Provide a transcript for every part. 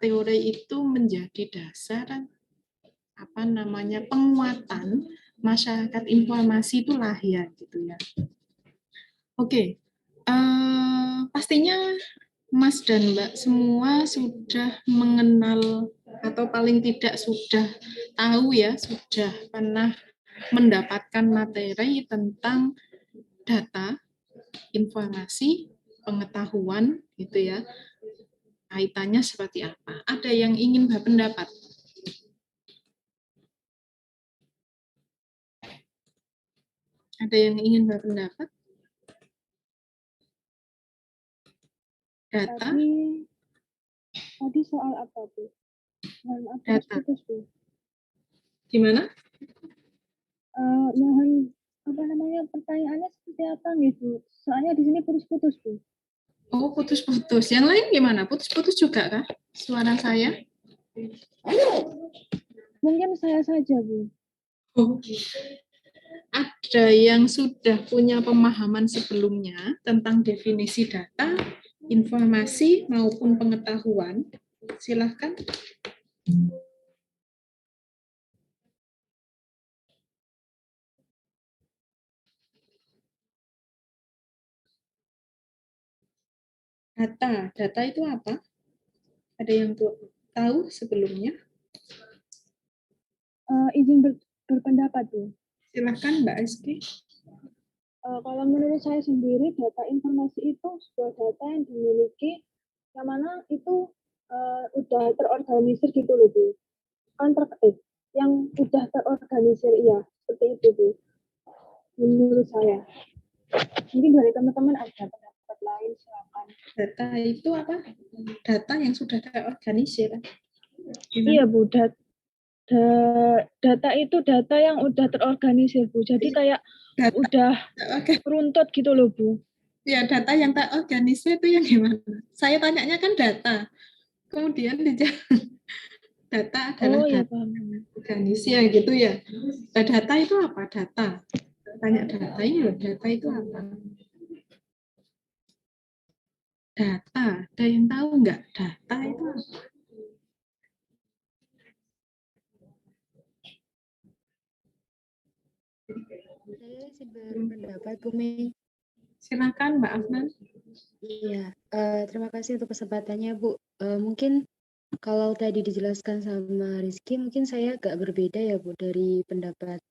teori itu menjadi dasar penguatan masyarakat informasi itu lahir gitu ya. Oke, pastinya Mas dan Mbak semua sudah mengenal atau paling tidak sudah tahu ya, sudah pernah mendapatkan materi tentang data, informasi, pengetahuan gitu ya. Kaitannya seperti apa? Ada yang ingin berpendapat? Ada yang ingin berpendapat? Data? Tadi soal apa, Bu? Data. Putus, Bu. Gimana? Mohon pertanyaannya seperti apa nih, Bu? Soalnya di sini putus-putus, Bu. Oh, putus-putus. Yang lain gimana? Putus-putus juga kah suara saya? Mungkin saya saja, Bu. Oh. Ada yang sudah punya pemahaman sebelumnya tentang definisi data, informasi, maupun pengetahuan? Silahkan. Data itu apa? Ada yang tahu sebelumnya? Izin berpendapat, Bu. Silahkan Mbak Eski. Kalau menurut saya sendiri, data informasi itu sebuah data yang dimiliki, yang mana itu udah terorganisir gitu loh, Bu. Yang udah terorganisir, iya, seperti itu, Bu. Menurut saya. Mungkin dari teman-teman ada pendapat lain, silakan. Data itu apa? Data yang sudah terorganisir. Iya, Bu. Data itu data yang udah terorganisir, Bu. Jadi kayak data udah runtut gitu loh, Bu. Ya, data yang terorganisir itu yang gimana? Saya tanyanya kan data. Kemudian data adalah data organisir gitu ya. Nah, data itu apa? Data. Tanya data ini loh, data itu apa? Data. Ada yang tahu nggak? Data itu apa? Saya sih berpendapat, Bu Mei. Silakan Mbak Afnan. Iya, terima kasih untuk kesempatannya, Bu. Mungkin kalau tadi dijelaskan sama Rizky, mungkin saya agak berbeda ya, Bu, dari pendapat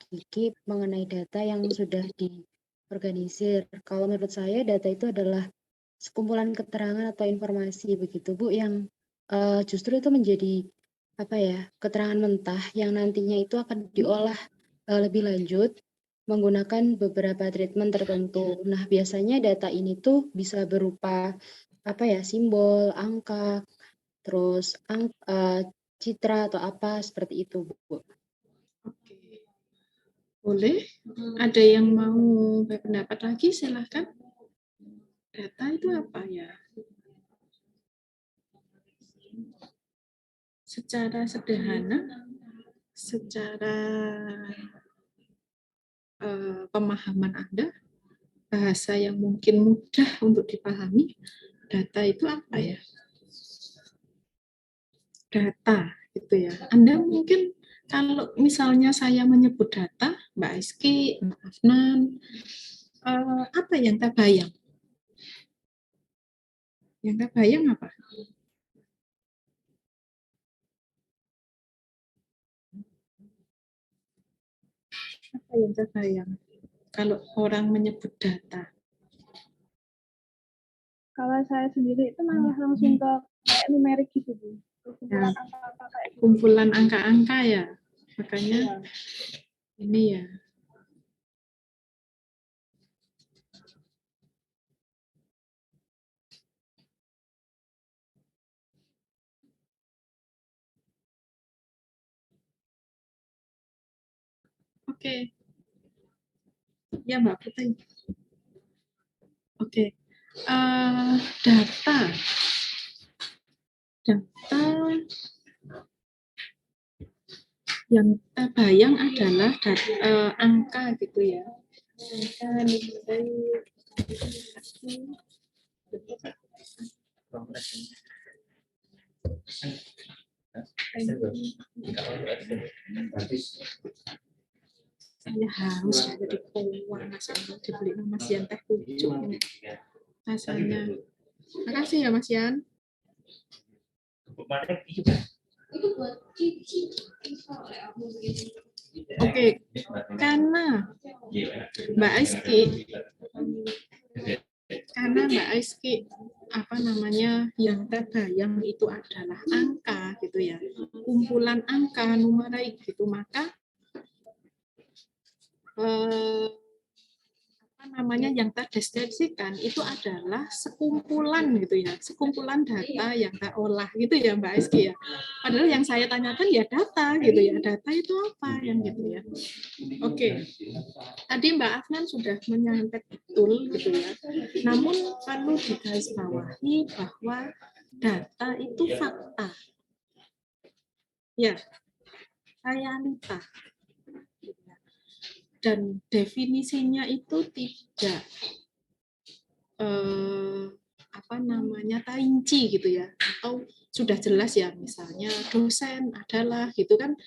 Kiki mengenai data yang sudah diorganisir. Kalau menurut saya, data itu adalah sekumpulan keterangan atau informasi begitu, Bu, yang justru itu menjadi keterangan mentah yang nantinya itu akan diolah lebih lanjut menggunakan beberapa treatment tertentu. Nah, biasanya data ini tuh bisa berupa simbol, angka, terus citra atau apa seperti itu, Bu. Oke. Boleh? Ada yang mau berpendapat lagi? Silahkan. Data itu apa ya? Secara sederhana, secara pemahaman Anda, bahasa yang mungkin mudah untuk dipahami, data itu apa ya? Data, gitu ya. Anda mungkin kalau misalnya saya menyebut data, Mbak Iski, Mbak Afnan, apa yang terbayang? Yang terbayang apa? Apa yang terbayang kalau orang menyebut data? Kalau saya sendiri itu malah langsung ke kayak numerik gitu, Bu. Kumpulan angka-angka kayak gitu. Kumpulan angka-angka ya. Makanya ini ya. Oke. Ya, Mbak Putri. Oke. Data. Data yang terbayang adalah angka gitu ya. Angka Saya harus jadi peluang Mas Yan, dibeli Mas Yan teh pucuk ini rasanya. Makasih ya Mas Yan. Oke, karena Mbak Aiski apa namanya yang terbayang itu adalah angka gitu ya, kumpulan angka numerik gitu, maka apa namanya yang terdeskripsikan itu adalah sekumpulan gitu ya, sekumpulan data yang terolah gitu ya Mbak Aiski ya. Padahal yang saya tanyakan ya data gitu ya, data itu apa yang gitu ya. Oke, tadi Mbak Afnan sudah menyampaikan betul gitu ya. Namun perlu digarisbawahi bahwa data itu fakta, ya, realita. Dan definisinya itu tidak apa namanya rinci gitu ya, atau sudah jelas ya, misalnya dosen adalah gitu kan,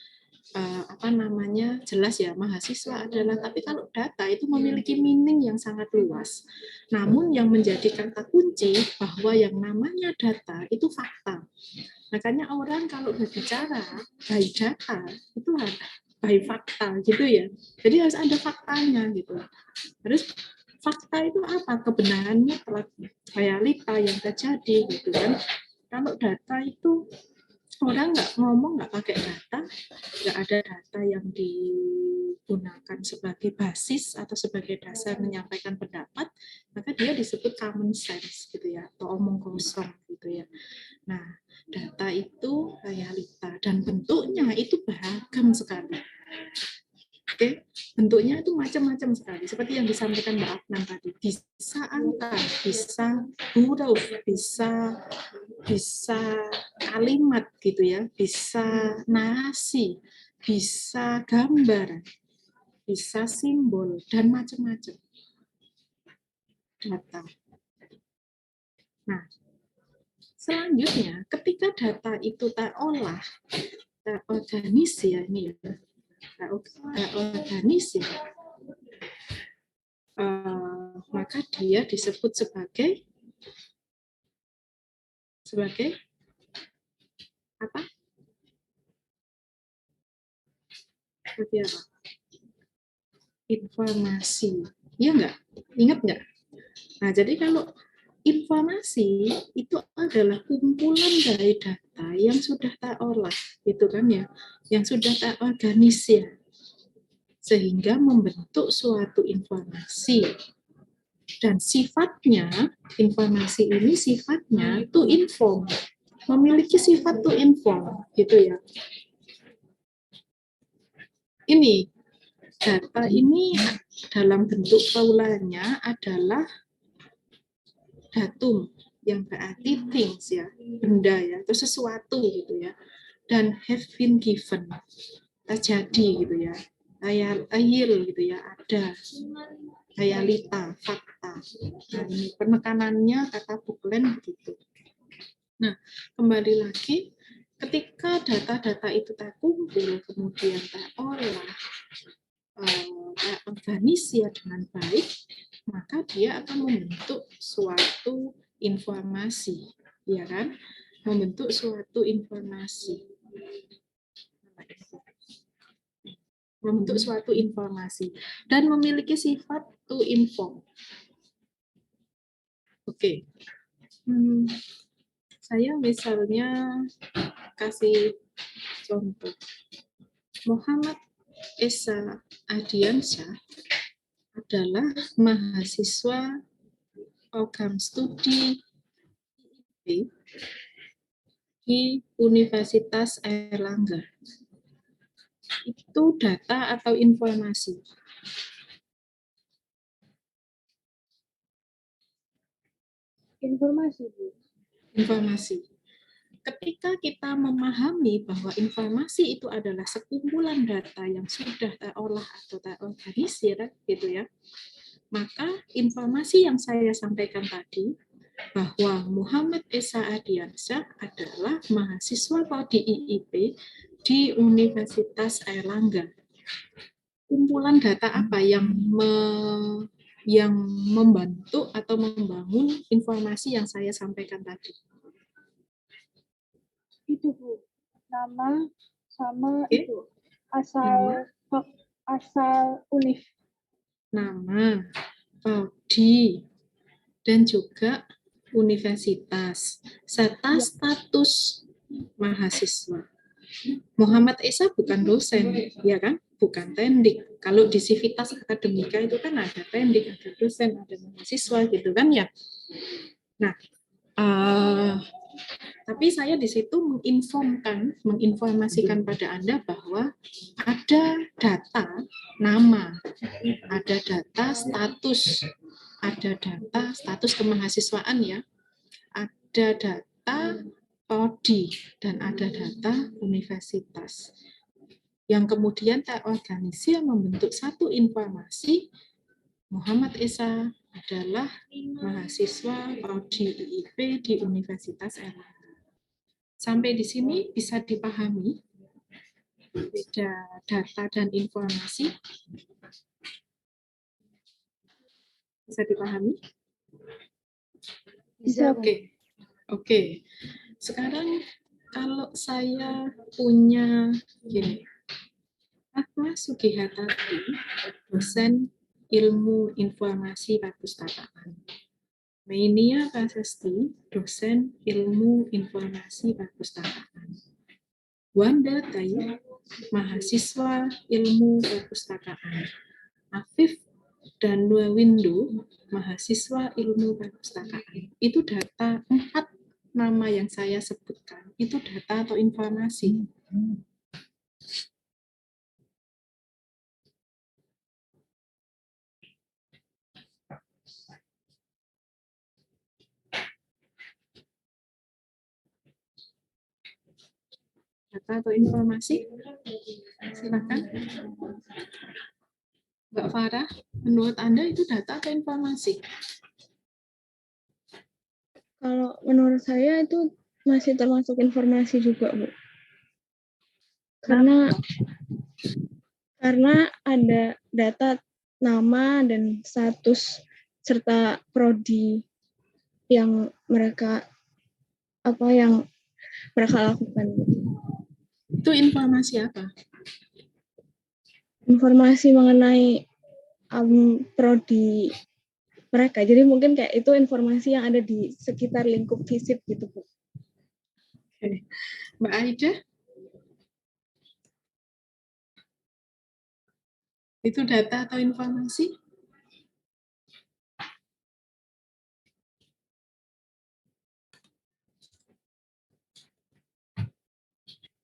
apa namanya jelas ya, mahasiswa adalah, tapi kalau data itu memiliki meaning yang sangat luas. Namun yang menjadi kata kunci bahwa yang namanya data itu fakta. Makanya orang kalau berbicara by data itu ada by fakta gitu ya. Jadi harus ada faktanya gitu. Terus fakta itu apa? Kebenarannya realita yang terjadi gitu kan. Kalau data itu orang nggak ngomong nggak pakai data, nggak ada data yang digunakan sebagai basis atau sebagai dasar menyampaikan pendapat, maka dia disebut common sense gitu ya, atau omong kosong gitu ya. Nah, data itu realita dan bentuknya itu beragam sekali. Oke, bentuknya itu macam-macam sekali. Seperti yang disampaikan Mbak Afnan tadi, bisa angka, bisa huruf, bisa kalimat gitu ya, bisa narasi, bisa gambar, bisa simbol dan macam-macam data. Nah, selanjutnya ketika data itu terolah, terorganisir ini ya, terorganisir, maka dia disebut sebagai apa? Seperti apa? Informasi. Iya nggak? Ingat nggak? Nah, jadi kalau informasi itu adalah kumpulan dari data yang sudah terolah, gitu kan ya, yang sudah terorganisir, sehingga membentuk suatu informasi. Dan sifatnya, informasi ini sifatnya to inform, memiliki sifat to inform, gitu ya. Ini data ini dalam bentuk paulannya adalah datum, yang berarti things ya, benda ya, atau sesuatu gitu ya, dan have been given, terjadi gitu ya, real gitu ya, ada, realita, fakta. Nah, ini penekanannya kata Bookland begitu. Nah, kembali lagi, ketika data-data itu terkumpul, kemudian terolah, terorganisir dengan baik, maka dia akan membentuk suatu informasi, ya kan? Membentuk suatu informasi. Membentuk suatu informasi dan memiliki sifat to inform. Oke. Saya misalnya kasih contoh. Muhammad Esa Adiansyah adalah mahasiswa program studi di Universitas Airlangga. Itu data atau informasi? Informasi, Bu. Informasi. Ketika kita memahami bahwa informasi itu adalah sekumpulan data yang sudah terolah atau terorganisir, gitu ya, maka informasi yang saya sampaikan tadi bahwa Muhammad Esa Ardiansyah adalah mahasiswa prodi IIP di Universitas Airlangga. Kumpulan data apa yang membantu atau membangun informasi yang saya sampaikan tadi? Itu Bu, nama sama Oke. itu asal univ. Nama, prodi, dan juga universitas, serta status mahasiswa. Muhammad Esa bukan dosen, ya kan? Bukan tendik. Kalau di Sivitas Akademika itu kan ada tendik, ada dosen, ada mahasiswa gitu kan ya. Nah, tapi saya di situ menginformasikan pada Anda bahwa ada data nama, ada data status, ada data status kemahasiswaan ya, ada data prodi, dan ada data universitas. Yang kemudian terorganisir membentuk satu informasi, Muhammad Esa adalah mahasiswa prodi IIP di Universitas Erlangga. Sampai di sini bisa dipahami beda data dan informasi? Bisa dipahami? Bisa, Oke. Oke. Sekarang kalau saya punya gini, Ahmad Sugihartati, dosen ilmu informasi perpustakaan. Meinia Prasasti, dosen ilmu informasi perpustakaan. Wanda Tai, mahasiswa ilmu perpustakaan. Afif dan Windu, mahasiswa ilmu perpustakaan. Itu data 4 nama yang saya sebutkan. Itu data atau informasi. Data atau informasi? Silakan. Mbak Farah, menurut Anda itu data atau informasi? Kalau menurut saya itu masih termasuk informasi juga, Bu. Karena ada data nama dan status serta prodi yang mereka lakukan. Itu informasi apa? Informasi mengenai prodi mereka. Jadi mungkin kayak itu informasi yang ada di sekitar lingkup FISIP gitu, Bu. Oke. Mbak Aida? Itu data atau informasi?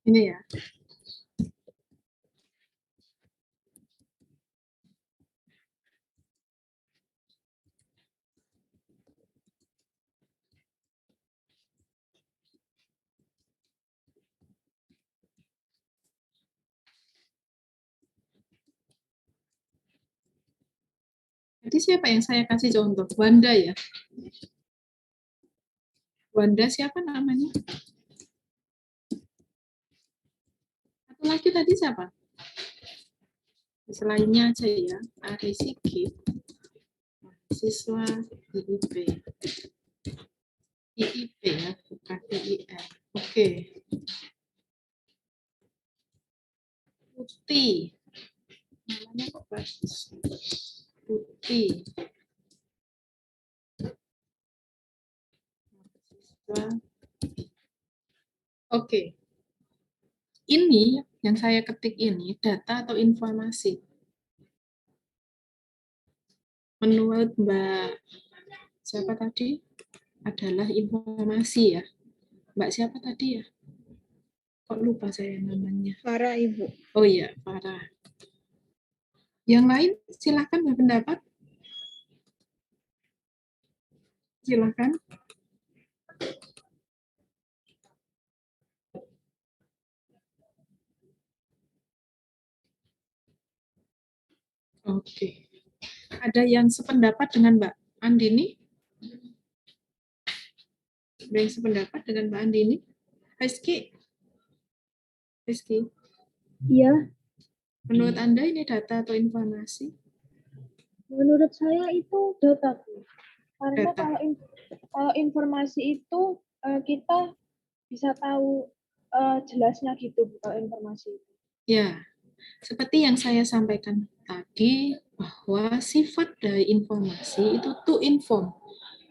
Ini ya. Jadi siapa yang saya kasih contoh? Wanda ya? Wanda siapa namanya? Satu lagi tadi siapa? Selainnya aja ya. Ari Sigit, mahasiswa IIP. IIP ya, bukan IIN. Oke. Putih. Namanya kok bagus. Putih. Oke. Ini yang saya ketik ini data atau informasi? Menurut Mbak siapa tadi? Adalah informasi ya. Mbak siapa tadi ya? Kok lupa saya namanya? Farah, Ibu. Oh iya, Farah. Yang lain silahkan berpendapat. Silahkan. Oke. Ada yang sependapat dengan Mbak Andini? Ada yang sependapat dengan Mbak Andini? Rizky? Iya, Menurut Anda ini data atau informasi? menurut saya itu data. Karena Data. kalau informasi itu kita bisa tahu jelasnya gitu kalau informasi itu. Ya, seperti yang saya sampaikan tadi, bahwa sifat dari informasi itu to inform.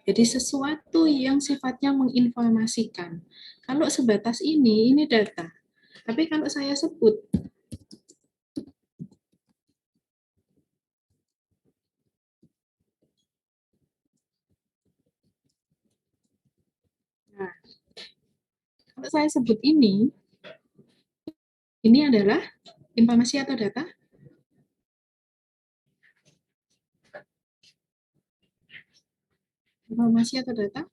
Jadi sesuatu yang sifatnya menginformasikan. Kalau sebatas ini data. Tapi kalau saya sebut, nah, kalau saya sebut ini adalah informasi atau data? Informasi atau data?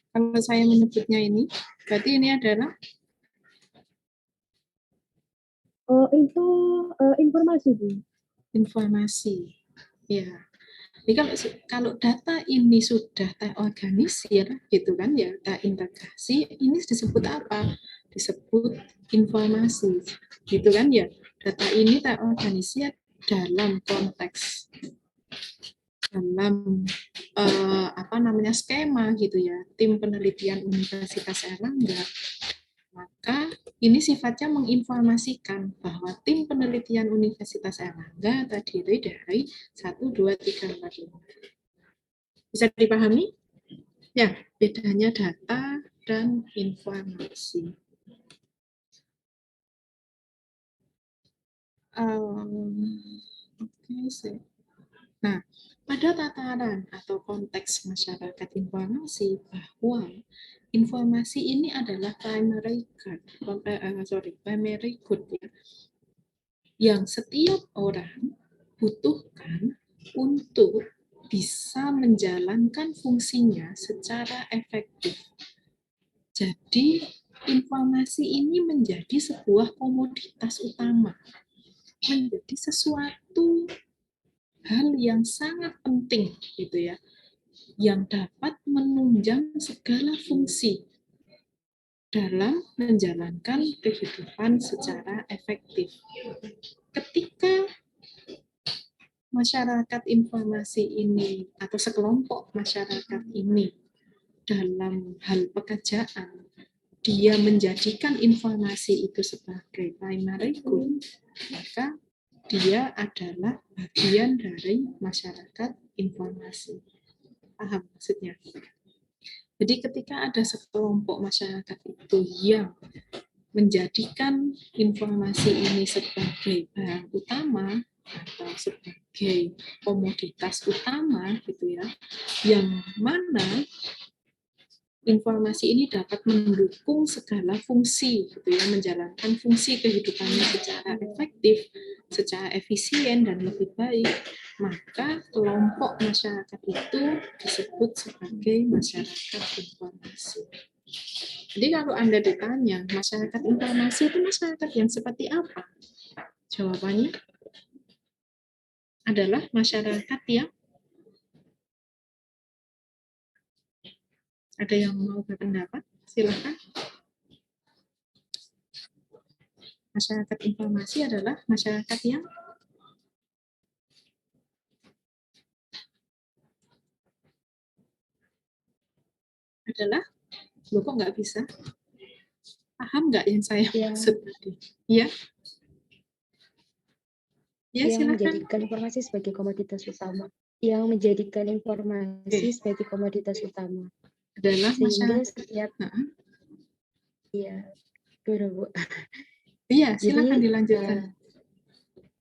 Kalau saya menyebutnya ini, berarti ini adalah Itu informasi, Bu. Informasi. Ya. Jadi kalau data ini sudah terorganisir, gitu kan ya, terintegrasi, ini disebut apa? Disebut informasi, gitu kan ya. Data ini terorganisir dalam konteks, dalam skema gitu ya, tim penelitian Universitas Erlangga. Maka ini sifatnya menginformasikan bahwa tim penelitian Universitas Erlangga terdiri dari 1, 2, 3, 4, 5. Bisa dipahami? Ya, bedanya data dan informasi. Nah, pada tataran atau konteks masyarakat informasi, bahwa informasi ini adalah primary good ya, yang setiap orang butuhkan untuk bisa menjalankan fungsinya secara efektif. Jadi, informasi ini menjadi sebuah komoditas utama, menjadi sesuatu hal yang sangat penting gitu ya, yang dapat menunjang segala fungsi dalam menjalankan kehidupan secara efektif. Ketika masyarakat informasi ini atau sekelompok masyarakat ini dalam hal pekerjaan, dia menjadikan informasi itu sebagai primary good, maka dia adalah bagian dari masyarakat informasi. Paham maksudnya? Jadi ketika ada sekelompok masyarakat itu yang menjadikan informasi ini sebagai barang utama atau sebagai komoditas utama gitu ya, yang mana informasi ini dapat mendukung segala fungsi gitu ya, menjalankan fungsi kehidupannya secara efektif, secara efisien dan lebih baik, maka kelompok masyarakat itu disebut sebagai masyarakat informasi. Jadi kalau Anda ditanya masyarakat informasi itu masyarakat yang seperti apa? Jawabannya adalah masyarakat yang ada yang mau berpendapat? Silakan. Masyarakat informasi adalah masyarakat yang adalah, loh kok nggak bisa? Paham nggak yang saya maksud tadi? Ya? Ya, yang silakan. menjadikan informasi sebagai komoditas utama. Yang menjadikan informasi sebagai komoditas utama. Adalah sehingga masyarakat. setiap iya, Bu. Iya, silakan dilanjutkan.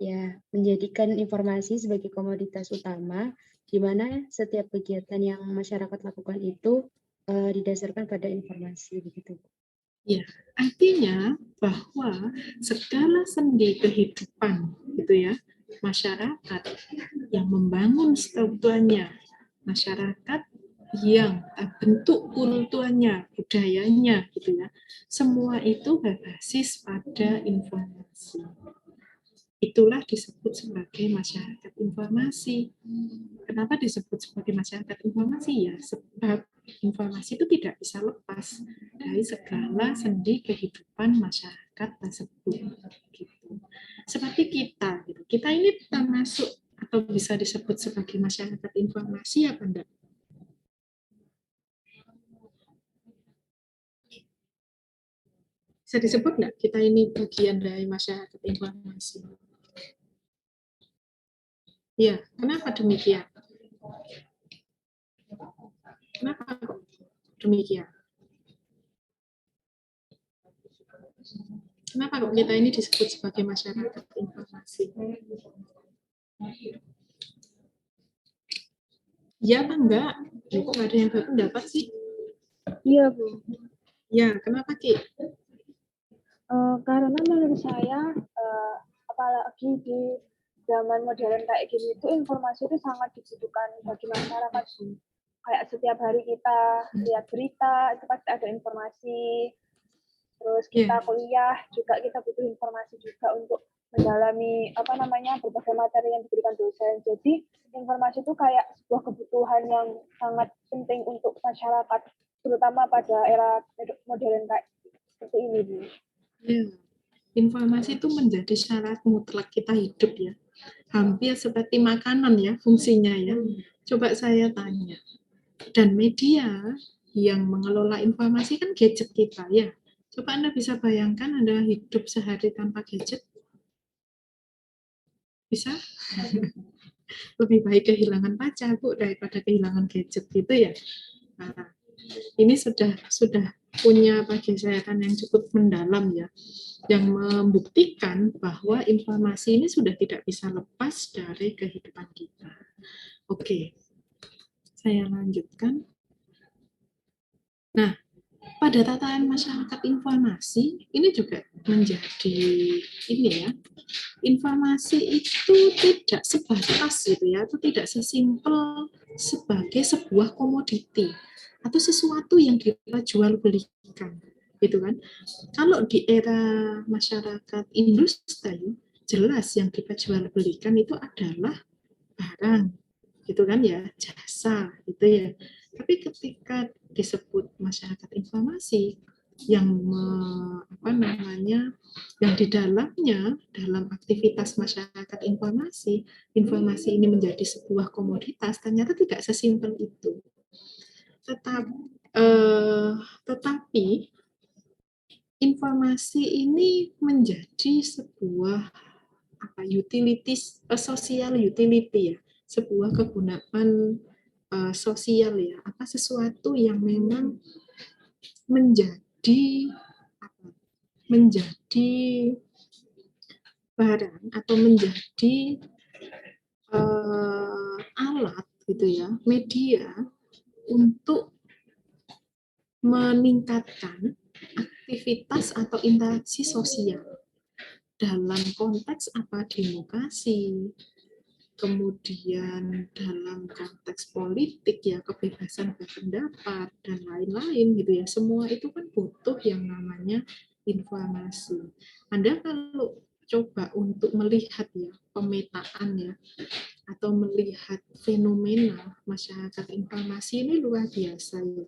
Ya, menjadikan informasi sebagai komoditas utama, di mana setiap kegiatan yang masyarakat lakukan itu didasarkan pada informasi, begitu. Ya, artinya bahwa segala sendi kehidupan, gitu ya, masyarakat yang membangun strukturnya, masyarakat yang bentuk kulturnya, budayanya, gitu ya, semua itu berbasis pada informasi. Itulah disebut sebagai masyarakat informasi. Kenapa disebut sebagai masyarakat informasi? Ya, sebab informasi itu tidak bisa lepas dari segala sendi kehidupan masyarakat tersebut. Gitu. Seperti kita, gitu. Kita ini termasuk atau bisa disebut sebagai masyarakat informasi apa enggak? Bisa disebut enggak kita ini bagian dari masyarakat informasi? Ya, kenapa demikian? Kenapa kok demikian? Kenapa kok kita ini disebut sebagai masyarakat informasi? Ya apa enggak? Kok nggak ada yang berpendapat sih? Iya, Bu. Ya, kenapa Ki? Karena menurut saya, apalagi di zaman modern kayak gini itu informasi itu sangat dibutuhkan bagi masyarakat. Kayak setiap hari kita lihat berita itu pasti ada informasi. Terus kita kuliah juga kita butuh informasi juga untuk mendalami berbagai materi yang diberikan dosen. Jadi informasi itu kayak sebuah kebutuhan yang sangat penting untuk masyarakat, terutama pada era modern kayak seperti ini, Bu. Ya, informasi itu menjadi syarat mutlak kita hidup ya. Hampir seperti makanan ya fungsinya ya. Coba saya tanya. Dan media yang mengelola informasi kan gadget kita ya. Coba Anda bisa bayangkan Anda hidup sehari tanpa gadget? Bisa? Lebih baik kehilangan pacar Bu daripada kehilangan gadget gitu ya. Nah, ini sudah punya pelajaran yang cukup mendalam ya, yang membuktikan bahwa informasi ini sudah tidak bisa lepas dari kehidupan kita. Oke, saya lanjutkan. Nah, pada tataran masyarakat informasi ini juga menjadi ini ya, informasi itu tidak sebatas gitu ya, atau tidak sesimpel sebagai sebuah komoditi atau sesuatu yang kita jual belikan gitu kan. Kalau di era masyarakat industri, jelas yang kita jual belikan itu adalah barang gitu kan ya, jasa gitu ya. Tapi ketika disebut masyarakat informasi yang yang di dalamnya dalam aktivitas masyarakat informasi ini menjadi sebuah komoditas, ternyata tidak sesimpel itu. Tetapi informasi ini menjadi sebuah utilities, social utility ya, sebuah kegunaan sosial ya, sesuatu yang memang menjadi barang atau menjadi alat gitu ya, media untuk meningkatkan aktivitas atau interaksi sosial dalam konteks demokrasi, kemudian dalam konteks politik ya, kebebasan berpendapat dan lain-lain gitu ya. Semua itu kan butuh yang namanya informasi. Anda kalau coba untuk melihat ya pemetaan ya, atau melihat fenomena masyarakat informasi ini luar biasa ya.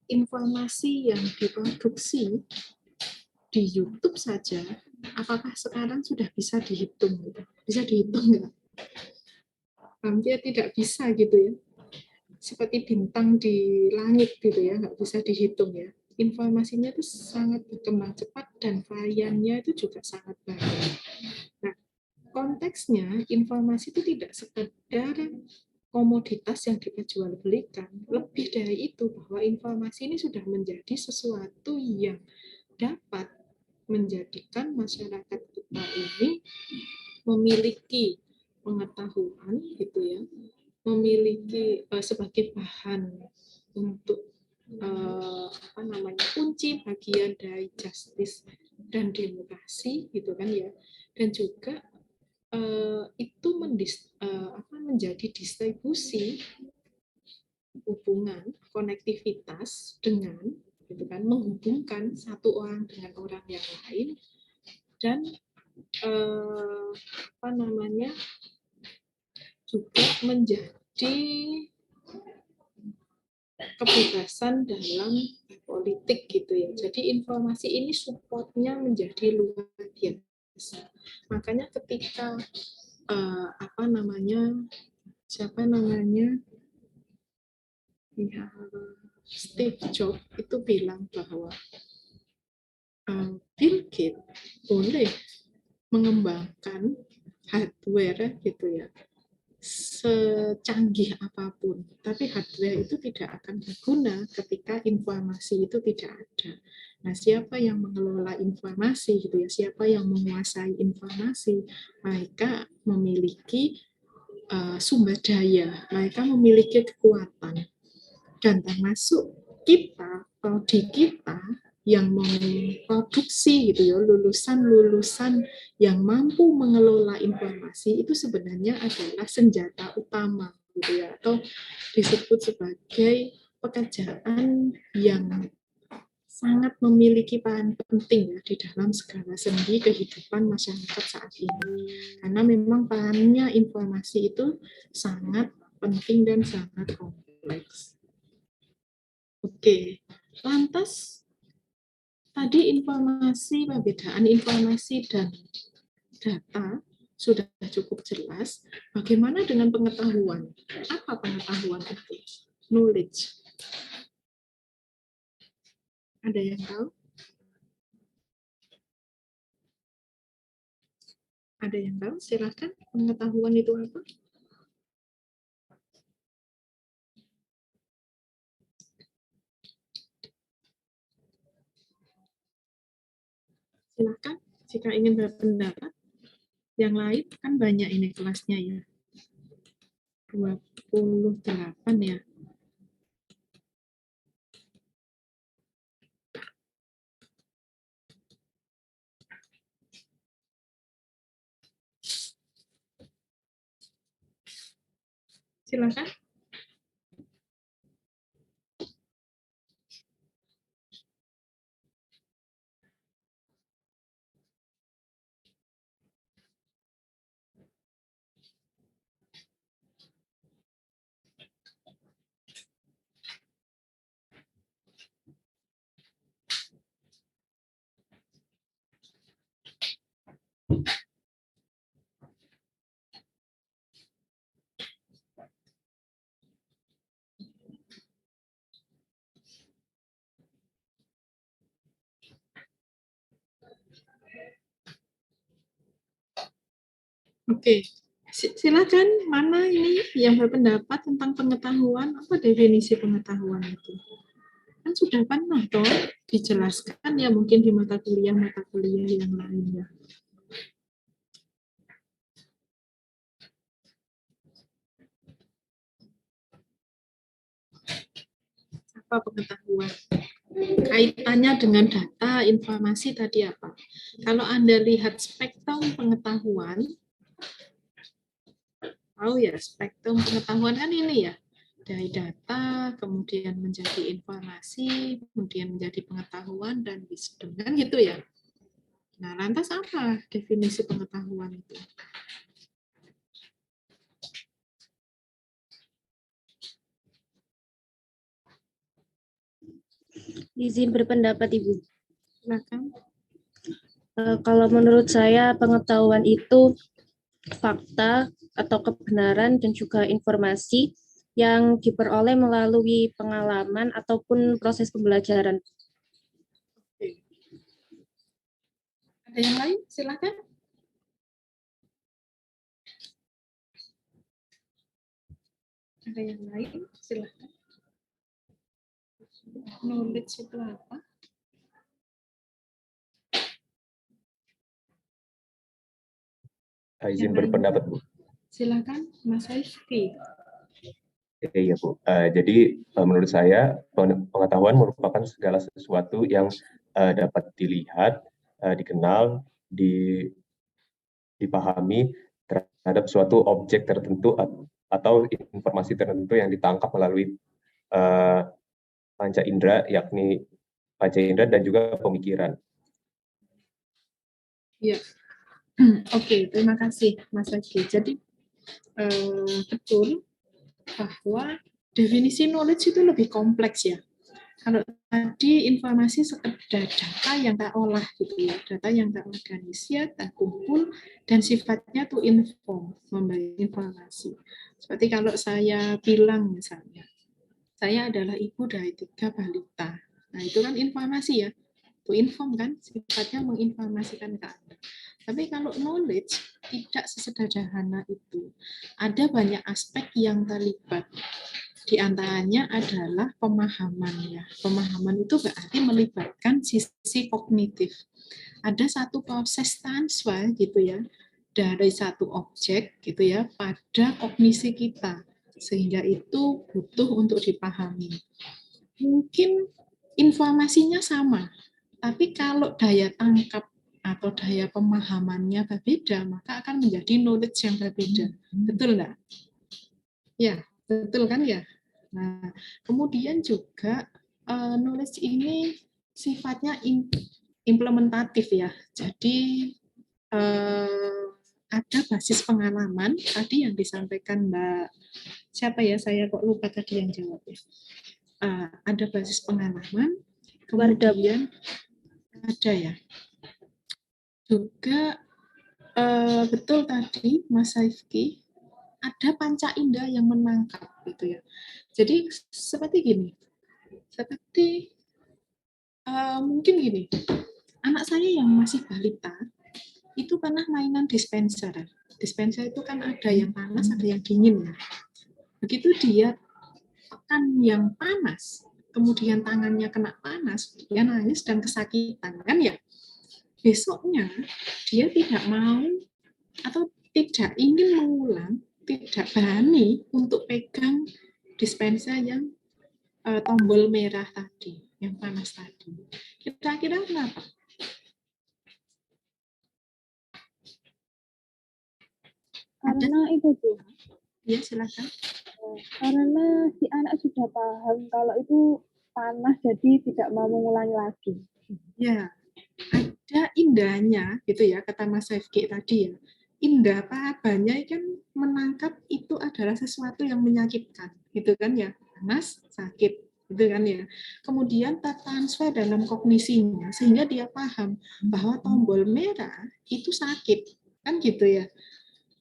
Informasi yang diproduksi di YouTube saja, apakah sekarang sudah bisa dihitung? Gitu? Bisa dihitung nggak? Hampir tidak bisa gitu ya. Seperti bintang di langit gitu ya, nggak bisa dihitung ya. Informasinya itu sangat berkembang cepat dan variannya itu juga sangat banyak. Nah, konteksnya informasi itu tidak sekedar komoditas yang diperjualbelikan, lebih dari itu bahwa informasi ini sudah menjadi sesuatu yang dapat menjadikan masyarakat kita ini memiliki pengetahuan gitu ya, memiliki sebagai bahan untuk kunci bagian dari justice dan demokrasi gitu kan ya, dan juga itu menjadi distribusi hubungan konektivitas dengan gitu kan, menghubungkan satu orang dengan orang yang lain dan juga menjadi kebebasan dalam politik gitu ya. Jadi informasi ini supportnya menjadi luar biasa. Makanya ketika Steve Jobs itu bilang bahwa Bill Gates boleh mengembangkan hardware gitu ya, secanggih apapun, tapi hardware itu tidak akan berguna ketika informasi itu tidak ada. Nah, siapa yang mengelola informasi gitu ya, siapa yang menguasai informasi, mereka memiliki sumber daya, mereka memiliki kekuatan, dan termasuk kita, prodi kita yang memproduksi gitu ya, lulusan-lulusan yang mampu mengelola informasi itu sebenarnya adalah senjata utama gitu ya, atau disebut sebagai pekerjaan yang sangat memiliki peran penting ya di dalam segala sendi kehidupan masyarakat saat ini. Karena memang perannya informasi itu sangat penting dan sangat kompleks. Oke, lantas tadi perbedaan informasi dan data sudah cukup jelas. Bagaimana dengan pengetahuan? Apa pengetahuan itu? Knowledge. Ada yang tahu? Ada yang tahu? Silakan. Pengetahuan itu apa? Silakan. Jika ingin berpendapat. Yang lain kan banyak ini kelasnya ya. 28 ya. Silakan. Oke, silakan. Mana ini yang berpendapat tentang pengetahuan? Apa definisi pengetahuan itu? Kan sudah pernah toh dijelaskan ya mungkin di mata kuliah yang lainnya. Apa pengetahuan? Kaitannya dengan data, informasi tadi apa? Kalau Anda lihat spektrum pengetahuan, tahu ya spektrum pengetahuan kan ini ya, dari data, kemudian menjadi informasi, kemudian menjadi pengetahuan dan wisdom, kan gitu ya. Nah, lantas apa definisi pengetahuan itu? Izin berpendapat, Ibu. Silakan. Kalau menurut saya pengetahuan itu fakta atau kebenaran dan juga informasi yang diperoleh melalui pengalaman ataupun proses pembelajaran. Oke. Ada yang lain? Silakan. Ada yang lain? Silakan. Knowledge itu apa? Izin berpendapat, Bu. Silakan, Mas Rizky. Iya, Bu. Jadi menurut saya pengetahuan merupakan segala sesuatu yang dapat dilihat, dikenal, dipahami terhadap suatu objek tertentu atau informasi tertentu yang ditangkap melalui panca indera, yakni panca indera dan juga pemikiran. Ya, oke, terima kasih Mas Agi. Jadi betul bahwa definisi knowledge itu lebih kompleks ya. Kalau tadi informasi sekedar data yang tak olah gitu ya, data yang tak organisir, tak kumpul, dan sifatnya tuh inform, memberi informasi. Seperti kalau saya bilang misalnya, saya adalah ibu dari 3 balita. Nah itu kan informasi ya, to inform kan, sifatnya menginformasikan ke Anda. Tapi kalau knowledge tidak sesederhana itu. Ada banyak aspek yang terlibat. Di antaranya adalah pemahaman ya. Pemahaman itu berarti melibatkan sisi kognitif. Ada satu proses transfer gitu ya dari satu objek gitu ya pada kognisi kita sehingga itu butuh untuk dipahami. Mungkin informasinya sama, tapi kalau daya tangkap atau daya pemahamannya berbeda, maka akan menjadi knowledge yang berbeda. Betul enggak? Ya, betul kan ya? Nah, kemudian juga knowledge ini sifatnya implementatif ya. Jadi ada basis pengalaman tadi yang disampaikan Mbak siapa ya, saya kok lupa tadi yang jawab ya. Ada basis pengalaman, kemudian ada ya. Juga betul tadi Mas Saifki, ada panca indera yang menangkap gitu ya. Jadi seperti gini, seperti mungkin gini, anak saya yang masih balita itu pernah mainan dispenser. Dispenser itu kan ada yang panas, ada yang dingin ya. Begitu dia tekan yang panas, kemudian tangannya kena panas, dia nangis dan kesakitan kan ya. Besoknya dia tidak mau atau tidak ingin mengulang, tidak berani untuk pegang dispenser yang tombol merah tadi, yang panas tadi. Kira-kira kenapa? Karena itu tuh. Ya, silakan. Karena si anak sudah paham kalau itu panas, jadi tidak mau mengulangi lagi. Ya, ada indahnya gitu ya, kata Mas Saifki tadi ya. Indah pahabanya kan menangkap itu adalah sesuatu yang menyakitkan, gitu kan ya, panas, sakit, gitu kan ya. Kemudian tertransfer dalam kognisinya sehingga dia paham bahwa tombol merah itu sakit, kan gitu ya.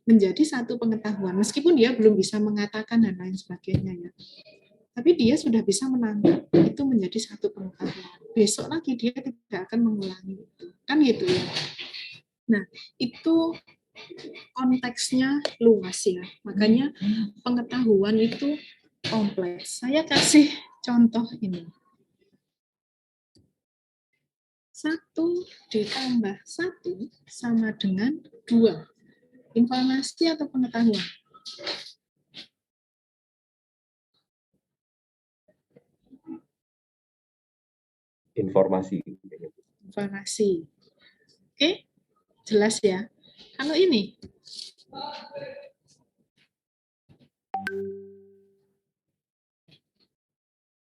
Menjadi satu pengetahuan, meskipun dia belum bisa mengatakan dan lain sebagainya ya. Tapi dia sudah bisa menangkap itu menjadi satu pengetahuan. Besok lagi dia tidak akan mengulangi itu, kan gitu ya. Nah, itu konteksnya luas ya. Makanya pengetahuan itu kompleks. Saya kasih contoh ini. 1 ditambah 1 sama dengan 2. Informasi atau pengetahuan? Informasi. Informasi. Oke, jelas ya. Kalau ini,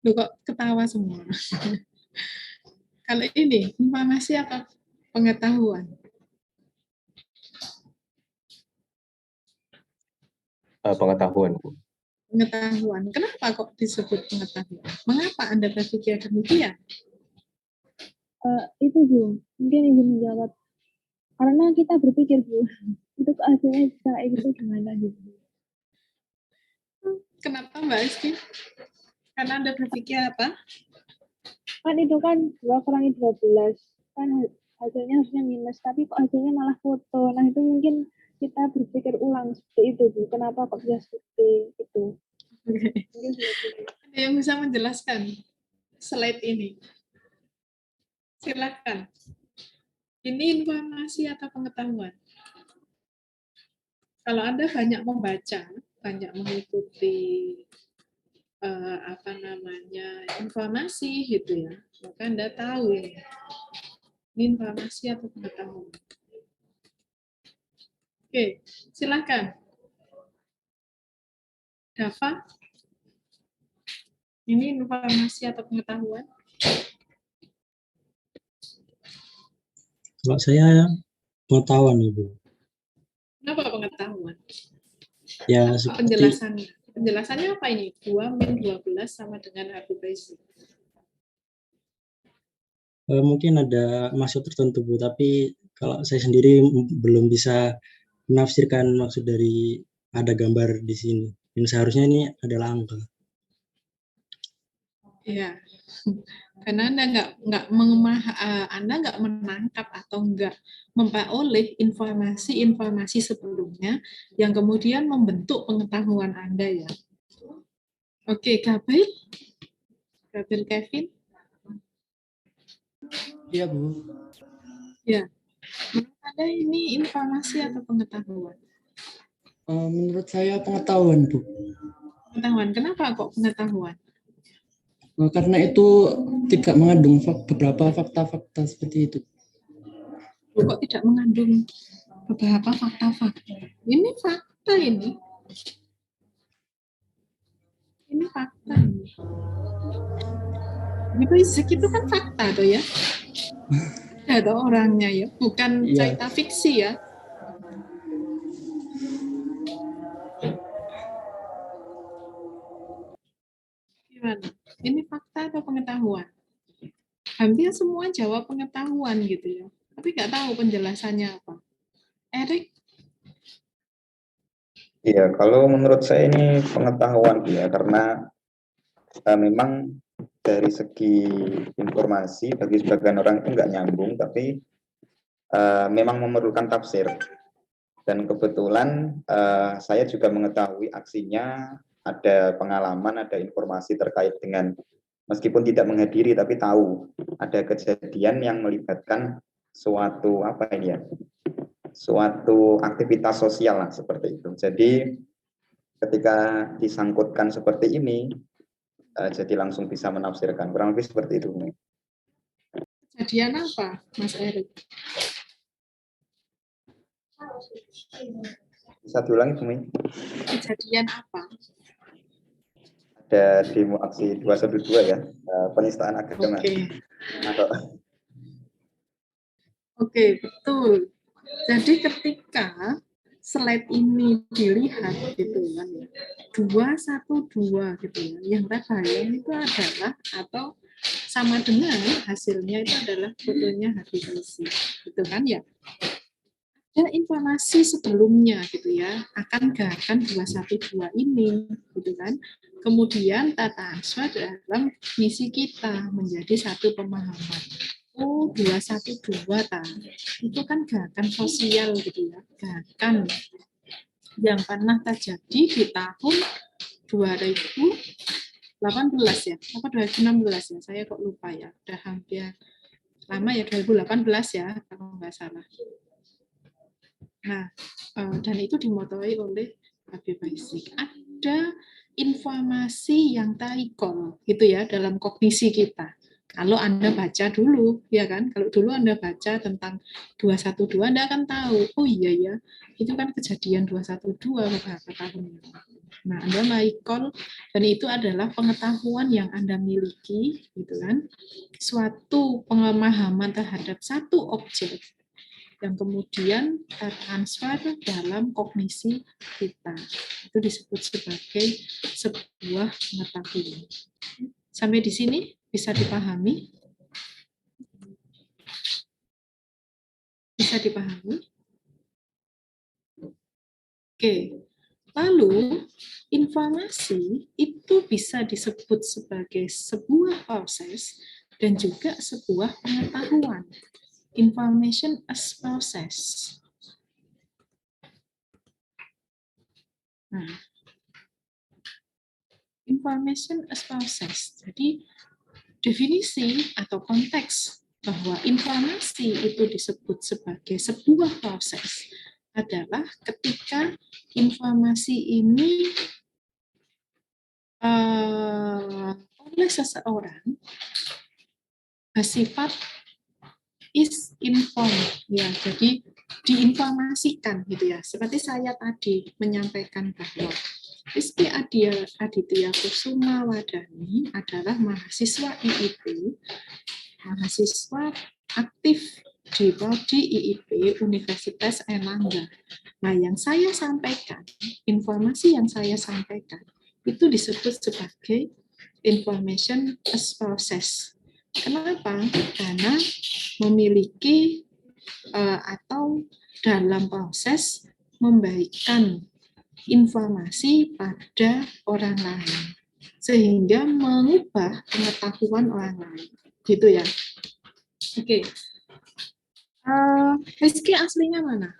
lu kok ketawa semua? Kalau ini, informasi atau pengetahuan? Pengetahuan, Bu. Pengetahuan. Kenapa kok disebut pengetahuan? Mengapa Anda berpikir demikian? Itu Bu, mungkin ingin menjawab. Karena kita berpikir Bu, itu hasilnya kayak gitu gimana gitu. Kenapa Mbak Rizky? Karena Anda berpikir apa? Kan itu kan 2 kurangi 12, kan hasilnya harusnya minus, tapi kok hasilnya malah foto. Nah itu mungkin kita berpikir ulang seperti itu Bu, kenapa kok bisa seperti itu. Ada yang bisa menjelaskan slide ini? Silakan. Ini informasi atau pengetahuan? Kalau Anda banyak membaca, banyak mengikuti informasi gitu ya, maka Anda tahu ini informasi atau pengetahuan. Oke, silakan. Dava, ini informasi atau pengetahuan? Kalau saya pengetahuan, Ibu. Kenapa pengetahuan? Ya, Apa seperti penjelasannya? Penjelasannya apa ini? 2 min 12 sama dengan Habib Baizik. mungkin ada maksud tertentu, Bu, tapi kalau saya sendiri belum bisa menafsirkan maksud dari ada gambar di sini. Dan seharusnya ini adalah angka. Ya, karena Anda nggak menangkap atau nggak memperoleh informasi-informasi sebelumnya yang kemudian membentuk pengetahuan Anda ya. Oke, Gabriel Kevin. Iya, Bu. Ya, menurut Anda ini informasi atau pengetahuan? Menurut saya pengetahuan, Bu. Pengetahuan, kenapa kok pengetahuan? Karena itu tidak mengandung beberapa fakta-fakta seperti itu. Kok tidak mengandung beberapa fakta-fakta? Ini fakta ini. Ini fakta ini. Ini Baizik itu kan fakta tuh ya. Ada orangnya ya, bukan cerita fiksi ya. Gimana? Ini fakta atau pengetahuan? Hampir semua jawab pengetahuan gitu ya. Tapi nggak tahu penjelasannya apa. Erik? Iya, kalau menurut saya ini pengetahuan ya, karena memang dari segi informasi bagi sebagian orang itu nggak nyambung, tapi memang memerlukan tafsir. Dan kebetulan saya juga mengetahui aksinya, ada pengalaman, ada informasi terkait dengan, meskipun tidak menghadiri tapi tahu ada kejadian yang melibatkan suatu apa ini ya, suatu aktivitas sosial lah seperti itu. Jadi ketika disangkutkan seperti ini, jadi langsung bisa menafsirkan, kurang lebih seperti itu. Kejadian apa, Mas Erik? Bisa diulangi, Bumi? Kejadian apa? Ada demo aksi 212 ya, penistaan agama. Oke, betul. Jadi ketika slide ini dilihat gitu kan ya, 212 gitu ya, yang terbayang itu adalah atau sama dengan hasilnya itu adalah fotonya Habib Baizik, gitu kan ya. Ada informasi sebelumnya gitu ya akan gerakan 212 ini gitu kan. Kemudian transfer dalam misi kita menjadi satu pemahaman. Oh, 212 itu kan gerakan sosial gitu ya, gerakan yang pernah terjadi di tahun 2018 ya, apa 2016 ya, saya kok lupa ya, udah hampir lama ya, 2018 ya kalau nggak salah. Nah, dan itu dimotori oleh Habib Baizik. Ada informasi yang terikol gitu ya dalam kognisi kita. Kalau Anda baca dulu, ya kan? Kalau dulu Anda baca tentang 212, Anda akan tahu, oh iya ya, itu kan kejadian 212 beberapa tahun yang lalu. Nah, Anda merecall, dan itu adalah pengetahuan yang Anda miliki, gitu kan? Suatu pemahaman terhadap satu objek yang kemudian tertransfer dalam kognisi kita. Itu disebut sebagai sebuah pengetahuan. Sampai di sini bisa dipahami? Bisa dipahami? Oke. Lalu, informasi itu bisa disebut sebagai sebuah proses dan juga sebuah pengetahuan. Information as process. Nah, information as process. Jadi, definisi atau konteks bahwa informasi itu disebut sebagai sebuah proses adalah ketika informasi ini oleh seseorang bersifat is informed, ya, jadi diinformasikan gitu ya. Seperti saya tadi menyampaikan bahwa Rizky Aditya Kusuma Wadani adalah mahasiswa IIP, mahasiswa aktif di Prodi IIP Universitas Airlangga. Nah, yang saya sampaikan, informasi yang saya sampaikan, itu disebut sebagai information as process. Kenapa? Karena memiliki atau dalam proses memberikan informasi pada orang lain, sehingga mengubah pengetahuan orang lain. Gitu ya. Oke. Rizky aslinya mana?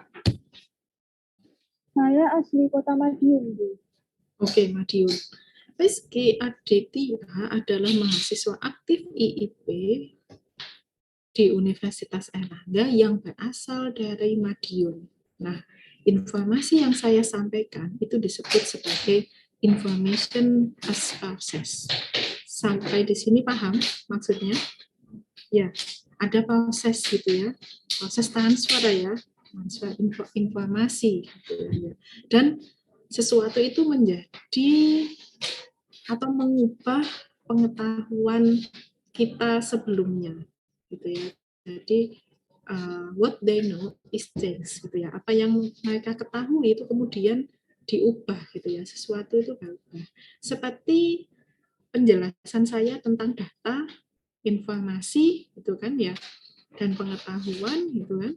Saya asli Kota Madiun, Bu. Oke, Madiun. Rizky Aditya adalah mahasiswa aktif IIP di Universitas Airlangga yang berasal dari Madiun. Nah, informasi yang saya sampaikan itu disebut sebagai information as process. Sampai di sini paham maksudnya? Ya, ada proses gitu ya, proses transfer ya, transfer informasi gitu ya. Dan sesuatu itu menjadi atau mengubah pengetahuan kita sebelumnya gitu ya. Jadi what they know is change gitu ya. Apa yang mereka ketahui itu kemudian diubah gitu ya. Sesuatu itu berubah. Seperti penjelasan saya tentang data, informasi gitu kan ya, dan pengetahuan gitu kan.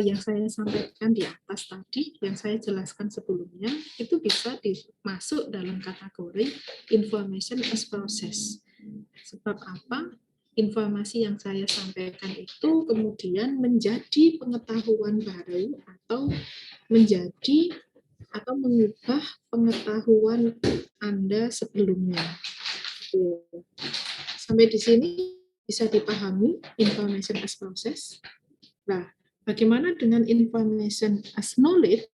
Yang saya sampaikan di atas tadi, yang saya jelaskan sebelumnya, itu bisa dimasuk dalam kategori information as process. Sebab apa? Informasi yang saya sampaikan itu kemudian menjadi pengetahuan baru atau menjadi atau mengubah pengetahuan Anda sebelumnya. Sampai di sini bisa dipahami information as process. Nah, bagaimana dengan information as knowledge?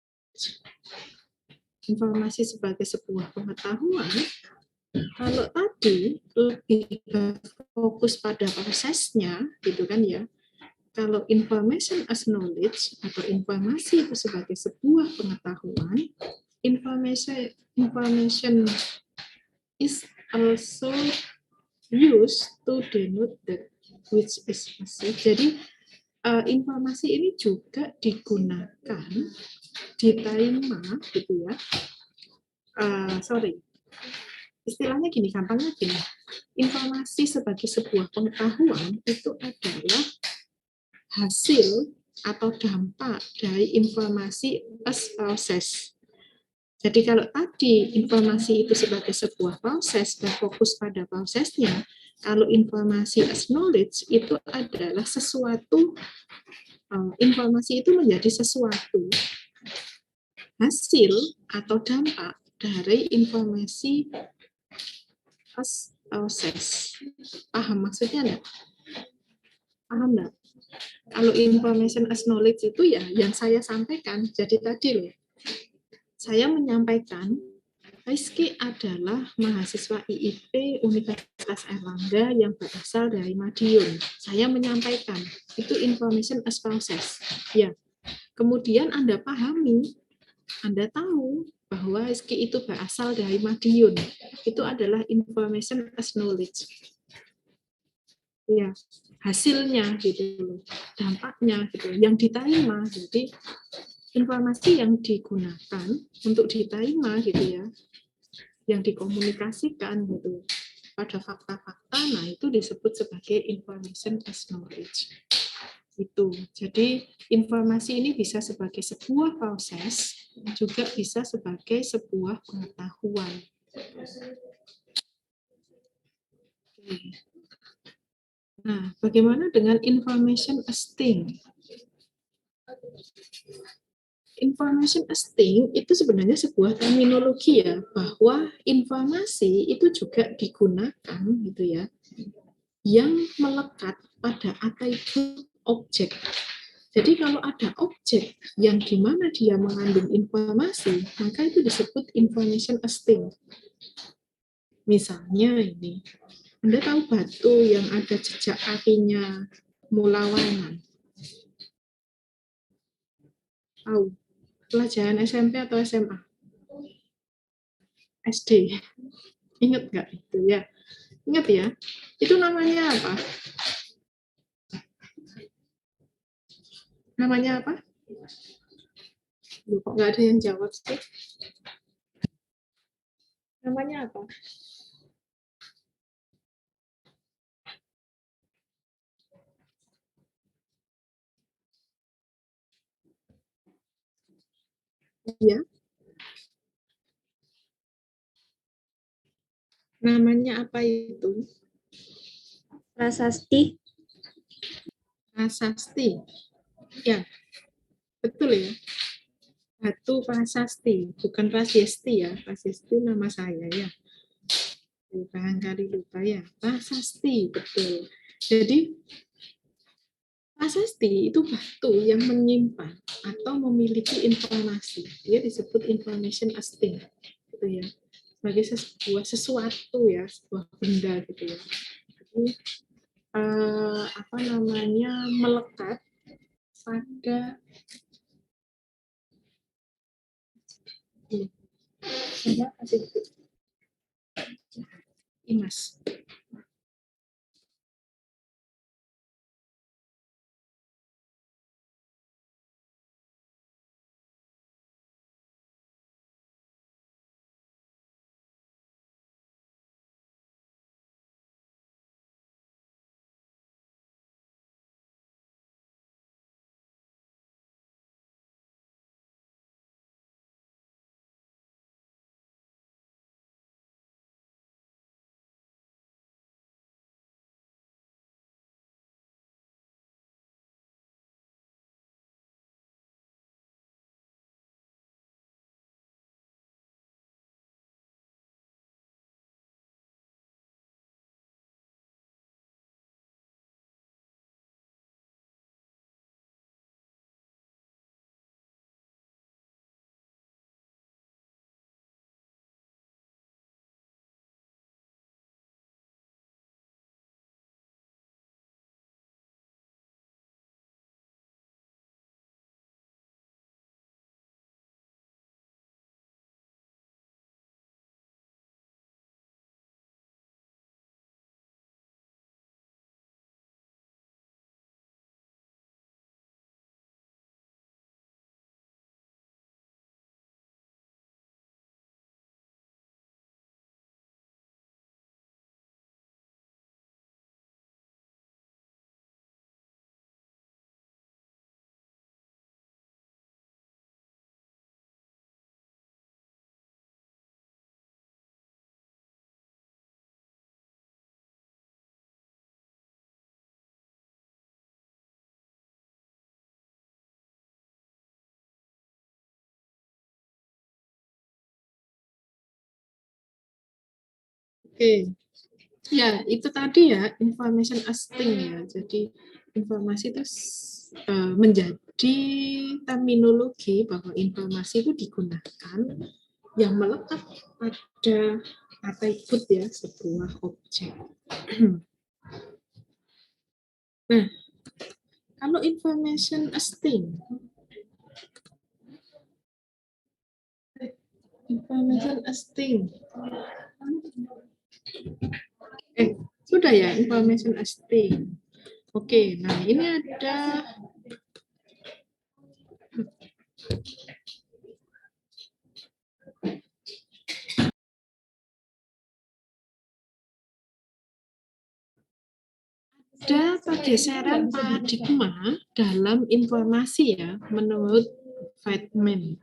Informasi sebagai sebuah pengetahuan. Kalau tadi lebih fokus pada prosesnya, gitu kan ya. Kalau information as knowledge atau informasi itu sebagai sebuah pengetahuan, information is also used to denote that which is passive. Jadi informasi ini juga digunakan, diterima, gitu ya. Istilahnya gini, gampangnya gini. Informasi sebagai sebuah pengetahuan itu adalah hasil atau dampak dari informasi as process. Jadi kalau tadi informasi itu sebagai sebuah proses dan fokus pada prosesnya, kalau informasi as knowledge itu adalah sesuatu, informasi itu menjadi sesuatu hasil atau dampak dari informasi as process. Paham maksudnya enggak? Paham enggak? Kalau information as knowledge itu ya yang saya sampaikan. Jadi tadi loh, saya menyampaikan Rizky adalah mahasiswa IIP Universitas Airlangga yang berasal dari Madiun. Saya menyampaikan itu information as process. Ya. Kemudian Anda pahami, Anda tahu bahwa Rizky itu berasal dari Madiun. Itu adalah information as knowledge. Ya, hasilnya gitu, dampaknya gitu, yang diterima. Jadi informasi yang digunakan untuk diterima gitu ya, yang dikomunikasikan gitu pada fakta-fakta, nah itu disebut sebagai information as knowledge. Itu. Jadi informasi ini bisa sebagai sebuah proses, juga bisa sebagai sebuah pengetahuan. Nah, bagaimana dengan information as thing? Information as thing itu sebenarnya sebuah terminologi ya, bahwa informasi itu juga digunakan gitu ya, yang melekat pada atribut objek. Jadi kalau ada objek yang dimana dia mengandung informasi, maka itu disebut information as thing. Misalnya ini, Anda tahu batu yang ada jejak kakinya mulawanan? Tahu? Pelajaran SMP atau SMA? SD. Ingat nggak itu ya? Ingat ya? Itu namanya apa? Namanya apa? Loh, kok nggak ada yang jawab sih? Namanya apa? Iya. Namanya apa itu? Prasasti. Prasasti. Ya, betul ya. Batu prasasti, bukan prasasti ya. Prasasti nama saya ya. Barangkali lupa ya. Prasasti, betul. Jadi prasasti itu batu yang menyimpan atau memiliki informasi. Dia disebut information asting, gitu ya. Sebagai sebuah sesuatu ya, sebuah benda gitu ya. Jadi apa namanya, melekat pada Imas. Oke. Ya, itu tadi ya, information asting ya. Jadi informasi itu menjadi terminologi bahwa informasi itu digunakan yang melekat pada atribut ya, sebuah objek. Nah, kalau information asting, sudah ya information asting. Oke, nah ini ada pergeseran paradigma dalam informasi ya, menurut Feynman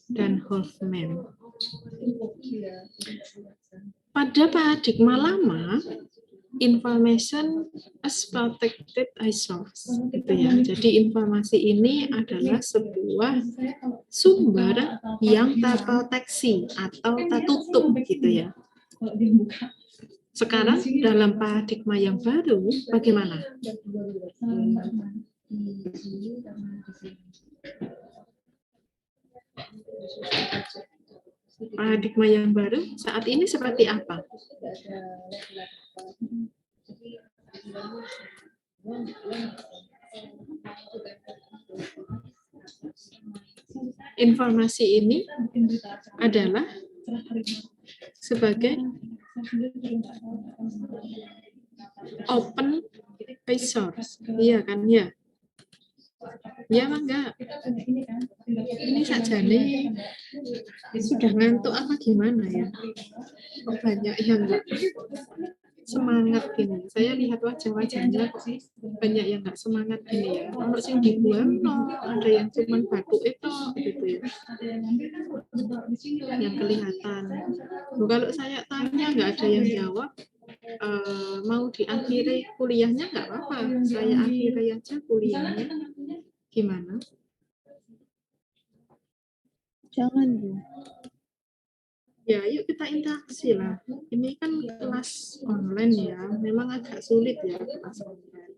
dan Hoffman. Pada paradigma lama, information as protected resource, gitu ya. Jadi informasi ini adalah sebuah sumber yang terproteksi atau tertutup, gitu ya. Sekarang dalam paradigma yang baru, bagaimana? Paradigma yang baru saat ini seperti apa? Informasi ini adalah sebagai open resource, iya kan ya? Ya enggak. Ini saja nih sudah ngantuk apa gimana ya? Oh, banyak yang enggak semangat gini. Saya lihat wajah-wajahnya kok banyak yang enggak semangat gini ya. Nomor sing dibuang no, ada yang cuman batuk itu gitu ya. Yang kelihatan. Kalau saya tanya nggak ada yang jawab, mau diakhiri kuliahnya nggak apa-apa. Saya akhiri aja kuliahnya. Gimana? Jangan, Bu. Ya, yuk kita interaksi lah. Ini kan kelas online ya, memang agak sulit ya kelas online.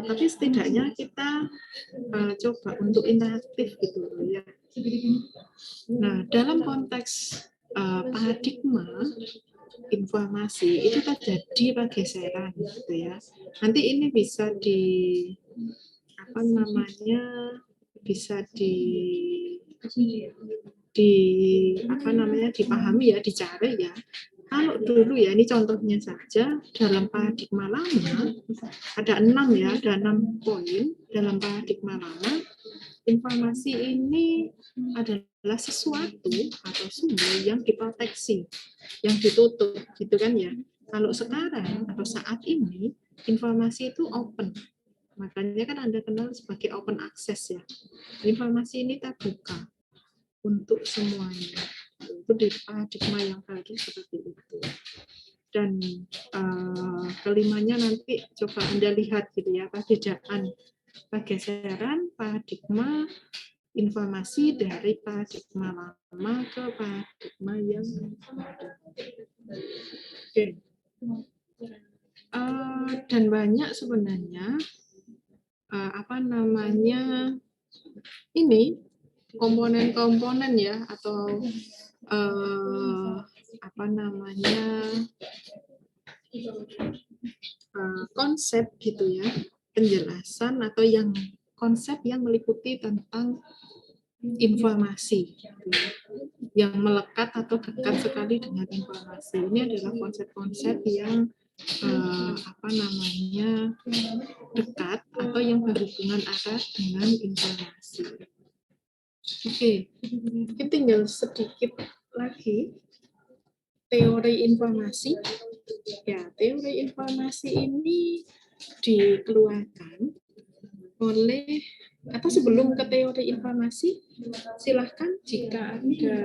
Tapi setidaknya kita coba untuk interaktif gitu ya. Nah, dalam konteks paradigma informasi itu terjadi pergeseran gitu ya. Nanti ini bisa bisa dipahami ya, dicari ya. Kalau dulu ya, ini contohnya saja dalam paradigma lama ada 6 poin dalam paradigma lama. Informasi ini adalah sesuatu atau sumber yang diproteksi, yang ditutup, gitu kan ya. Kalau sekarang atau saat ini informasi itu open, makanya kan Anda kenal sebagai open access ya. Informasi ini terbuka untuk semuanya. Itu di paradigma yang baru seperti itu. Dan kelimanya nanti coba Anda lihat gitu ya, perbedaan pergeseran paradigma informasi dari paradigma lama ke paradigma yang baru. Oke. Dan banyak sebenarnya ini komponen-komponen ya, atau konsep gitu ya, penjelasan atau yang konsep yang meliputi tentang informasi gitu ya, yang melekat atau dekat sekali dengan informasi. Ini adalah konsep-konsep yang dekat atau yang berhubungan erat dengan informasi. Oke, mungkin tinggal sedikit lagi teori informasi. Ya, teori informasi ini dikeluarkan oleh, atau sebelum ke teori informasi, silahkan jika ada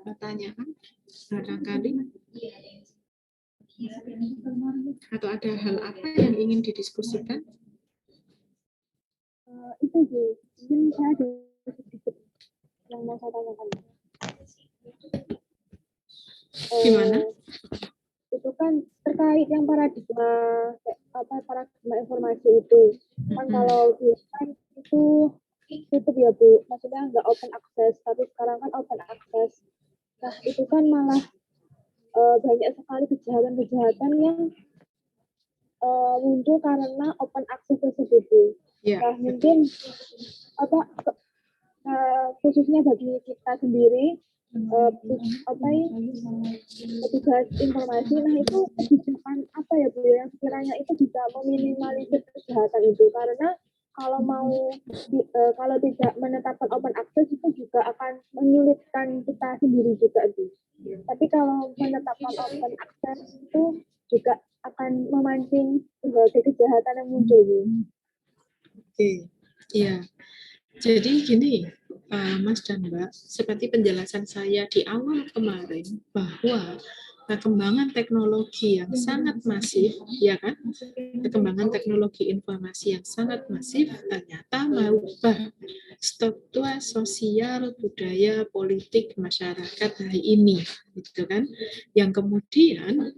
pertanyaan barangkali, atau ada hal apa yang ingin didiskusikan. Itu sih, mungkin saya ada sedikit yang mau saya tanyakan. Gimana? Itu kan terkait yang paradigma informasi itu. Kan kalau dulu kan itu tutup ya Bu, maksudnya nggak open access, tapi sekarang kan open access. Nah itu kan malah banyak sekali kejahatan-kejahatan yang muncul karena open access tersebut. Ya. Nah mungkin khususnya bagi kita sendiri, petugas informasi, nah itu kebijakan apa ya Bu yang sekiranya itu bisa meminimalisir kejahatan itu, karena kalau tidak menetapkan open access itu juga akan menyulitkan kita sendiri juga Bu. Tapi kalau menetapkan open access itu juga akan memancing berbagai kejahatan yang muncul Bu. Oke, iya. Jadi gini, Mas dan Mbak, seperti penjelasan saya di awal kemarin, bahwa perkembangan teknologi yang sangat masif, ya kan? Perkembangan teknologi informasi yang sangat masif ternyata merubah struktur sosial, budaya, politik masyarakat hari ini, gitu kan? Yang kemudian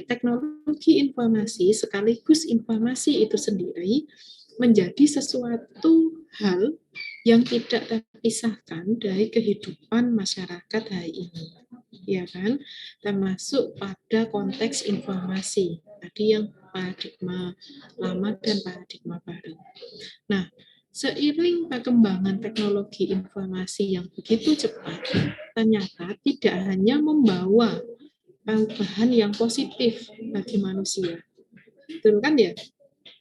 teknologi informasi sekaligus informasi itu sendiri menjadi sesuatu hal yang tidak terpisahkan dari kehidupan masyarakat hari ini, ya kan? Termasuk pada konteks informasi tadi yang paradigma lama dan paradigma baru. Nah, seiring perkembangan teknologi informasi yang begitu cepat, ternyata tidak hanya membawa perubahan yang positif bagi manusia, betul kan ya?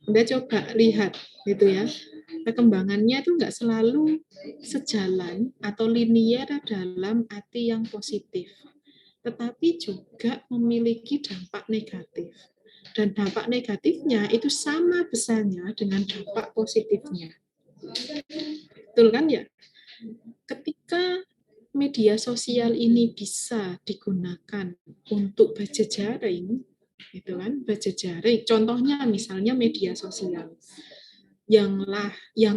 Anda coba lihat gitu ya, perkembangannya itu nggak selalu sejalan atau linier dalam arti yang positif, tetapi juga memiliki dampak negatif. Dan dampak negatifnya itu sama besarnya dengan dampak positifnya. Betul kan ya? Ketika media sosial ini bisa digunakan untuk berjejaring, gitu kan, berjejaring. Contohnya misalnya media sosial yang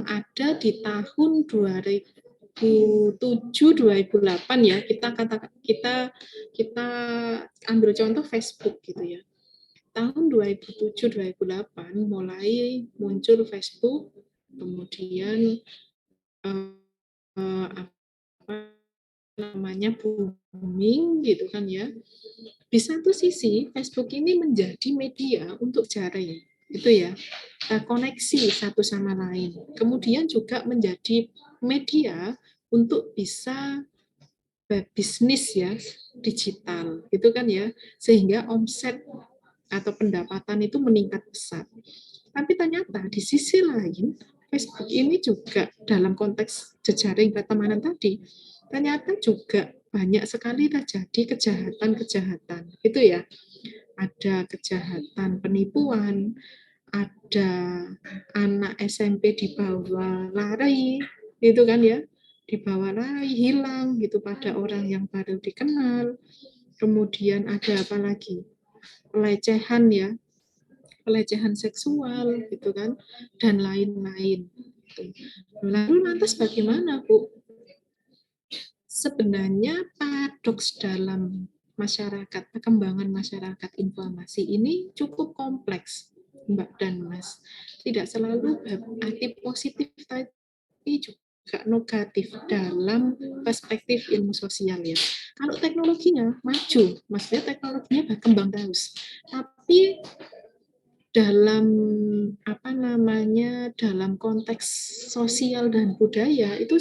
ada di tahun 2007-2008 ya, kita ambil contoh Facebook gitu ya. Tahun 2007-2008 mulai muncul Facebook, kemudian apa namanya booming gitu kan ya. Di satu sisi Facebook ini menjadi media untuk jaring, itu ya, koneksi satu sama lain. Kemudian juga menjadi media untuk bisa bisnis ya, digital, gitu kan ya, sehingga omset atau pendapatan itu meningkat pesat. Tapi ternyata di sisi lain Facebook ini juga dalam konteks jejaring pertemanan tadi, ternyata juga banyak sekali terjadi kejahatan-kejahatan, gitu ya. Ada kejahatan penipuan, ada anak SMP dibawa lari, itu kan ya, dibawa lari, hilang gitu pada orang yang baru dikenal. Kemudian ada apa lagi? Pelecehan ya, pelecehan seksual gitu kan, dan lain-lain. Lalu lantas bagaimana, Bu? Sebenarnya paradoks dalam masyarakat, perkembangan masyarakat informasi ini cukup kompleks, Mbak dan Mas. Tidak selalu berarti positif, tapi juga negatif dalam perspektif ilmu sosial ya. Kalau teknologinya maju, maksudnya teknologinya berkembang terus, tapi dalam dalam konteks sosial dan budaya itu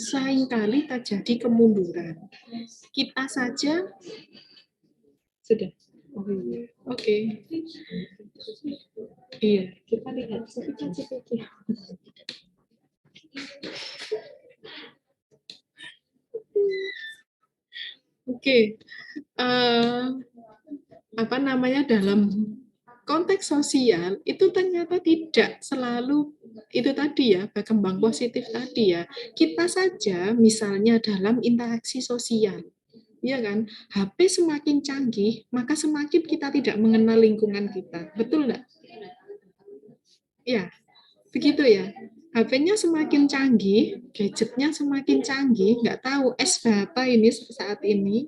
seringkali terjadi kemunduran. Kita saja sudah. Oh iya. Oke. Iya, kita lihat CPK. Oke. Dalam konteks sosial itu ternyata tidak selalu itu tadi ya, berkembang positif tadi ya. Kita saja misalnya dalam interaksi sosial, ya kan, HP semakin canggih, maka semakin kita tidak mengenal lingkungan kita. Betul nggak? Ya, begitu ya. HP-nya semakin canggih, gadgetnya semakin canggih, nggak tahu S berapa ini saat ini,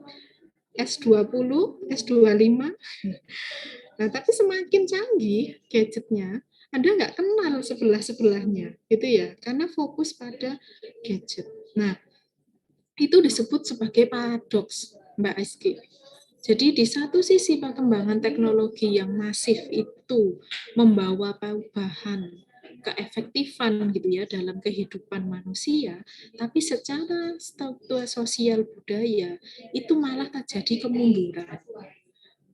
S20, S25. Nah, tapi semakin canggih gadgetnya, Anda nggak kenal sebelah-sebelahnya, gitu ya, karena fokus pada gadget. Nah, itu disebut sebagai paradoks, Mbak Eski. Jadi di satu sisi perkembangan teknologi yang masif itu membawa perubahan keefektifan gitu ya dalam kehidupan manusia, tapi secara struktur sosial budaya itu malah terjadi kemunduran.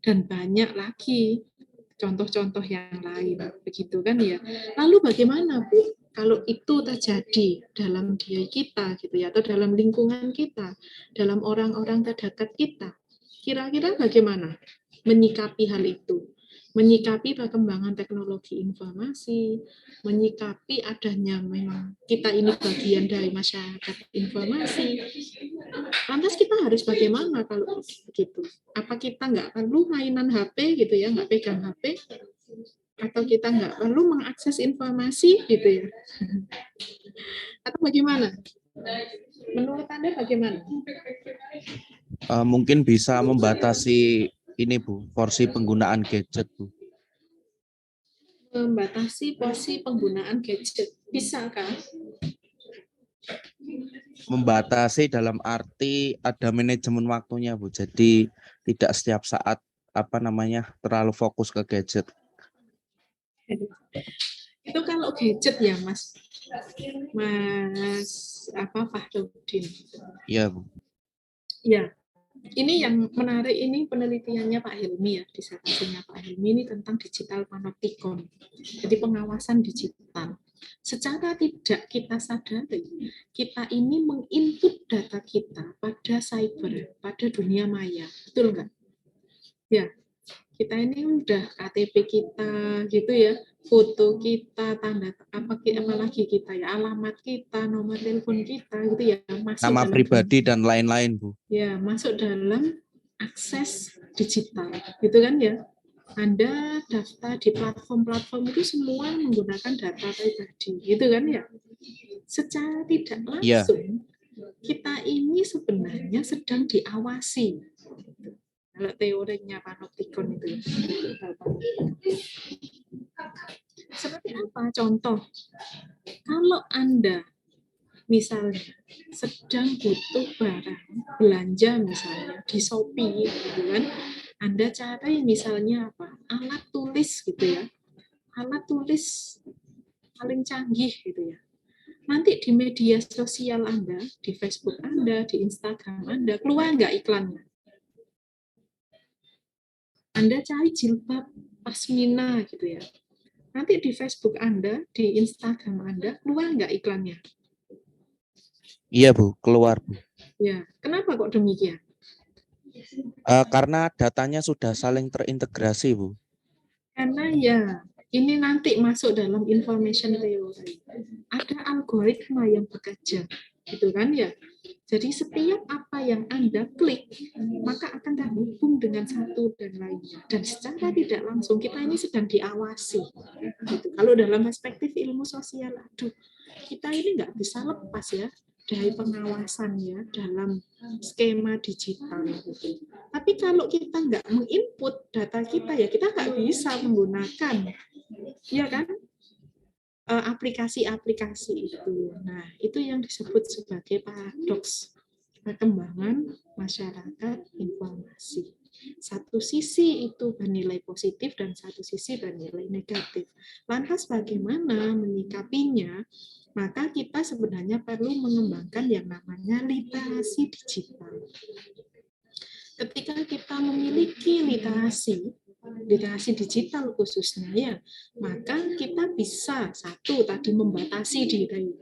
Dan banyak lagi contoh-contoh yang lain, begitu kan ya. Lalu bagaimana, Bu, kalau itu terjadi dalam diri kita gitu ya, atau dalam lingkungan kita, dalam orang-orang terdekat kita, kira-kira bagaimana menyikapi hal itu? Menyikapi perkembangan teknologi informasi, menyikapi adanya memang kita ini bagian dari masyarakat informasi. Lantas kita harus bagaimana kalau begitu? Apa kita nggak perlu mainan HP gitu ya, nggak pegang HP? Atau kita nggak perlu mengakses informasi gitu ya? Atau bagaimana? Menurut Anda bagaimana? Mungkin bisa membatasi ini Bu, porsi penggunaan gadget Bu. Membatasi porsi penggunaan gadget, bisakah? Membatasi dalam arti ada manajemen waktunya Bu, jadi tidak setiap saat terlalu fokus ke gadget. Itu kalau gadget ya Mas Fahrudin. Iya Bu. Ya, Ini yang menarik, ini penelitiannya Pak Helmi ya, disertasinya Pak Helmi ini tentang digital panopticon. Jadi pengawasan digital. Secara tidak kita sadari, kita ini menginput data kita pada cyber, pada dunia maya. Betul nggak? Ya, kita ini udah KTP kita gitu ya, foto kita, tanda apalagi kita ya, alamat kita, nomor telepon kita gitu ya, masuk Nama dalam pribadi dan lain-lain, Bu. ya, masuk dalam akses digital gitu kan ya. Anda daftar di platform-platform itu semua menggunakan data pribadi gitu kan ya. Secara tidak langsung kita ini sebenarnya sedang diawasi. Kalau teorinya panopticon itu. Seperti apa? Contoh, kalau Anda misalnya sedang butuh barang belanja misalnya di Shopee gitu kan, Anda cari misalnya apa, alat tulis gitu ya, alat tulis paling canggih gitu ya, nanti di media sosial Anda, di Facebook Anda, di Instagram Anda, keluar nggak iklannya? Anda cari jilbab pasmina gitu ya, nanti di Facebook Anda, di Instagram Anda, keluar nggak iklannya? Iya, Bu, keluar, Bu. Ya, kenapa kok demikian? Karena datanya sudah saling terintegrasi, Bu. Karena ya, ini nanti masuk dalam information theory. Ada algoritma yang bekerja, gitu kan ya. Jadi setiap apa yang Anda klik, maka akan terhubung dengan satu dan lainnya. Dan secara tidak langsung, kita ini sedang diawasi. Gitu. Kalau dalam perspektif ilmu sosial, aduh, kita ini nggak bisa lepas ya dari pengawasan ya dalam skema digital gitu. Tapi kalau kita nggak menginput data kita ya kita nggak bisa menggunakan, ya kan, aplikasi-aplikasi itu. Nah itu yang disebut sebagai paradoks perkembangan masyarakat informasi. Satu sisi itu bernilai positif dan satu sisi bernilai negatif. Lantas bagaimana menyikapinya? Maka kita sebenarnya perlu mengembangkan yang namanya literasi digital. Ketika kita memiliki literasi digital khususnya ya, maka kita bisa satu tadi membatasi diri.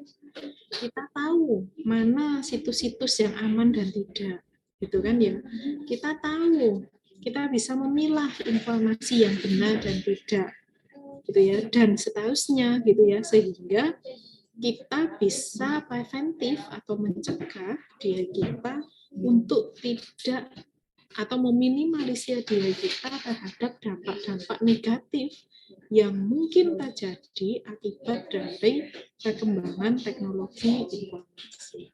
Kita tahu mana situs-situs yang aman dan tidak, gitu kan ya. Kita tahu, kita bisa memilah informasi yang benar dan tidak, gitu ya, dan seterusnya, gitu ya, sehingga kita bisa preventif atau mencegah diri kita untuk tidak atau meminimalisir diri kita terhadap dampak-dampak negatif yang mungkin terjadi akibat dari perkembangan teknologi informasi.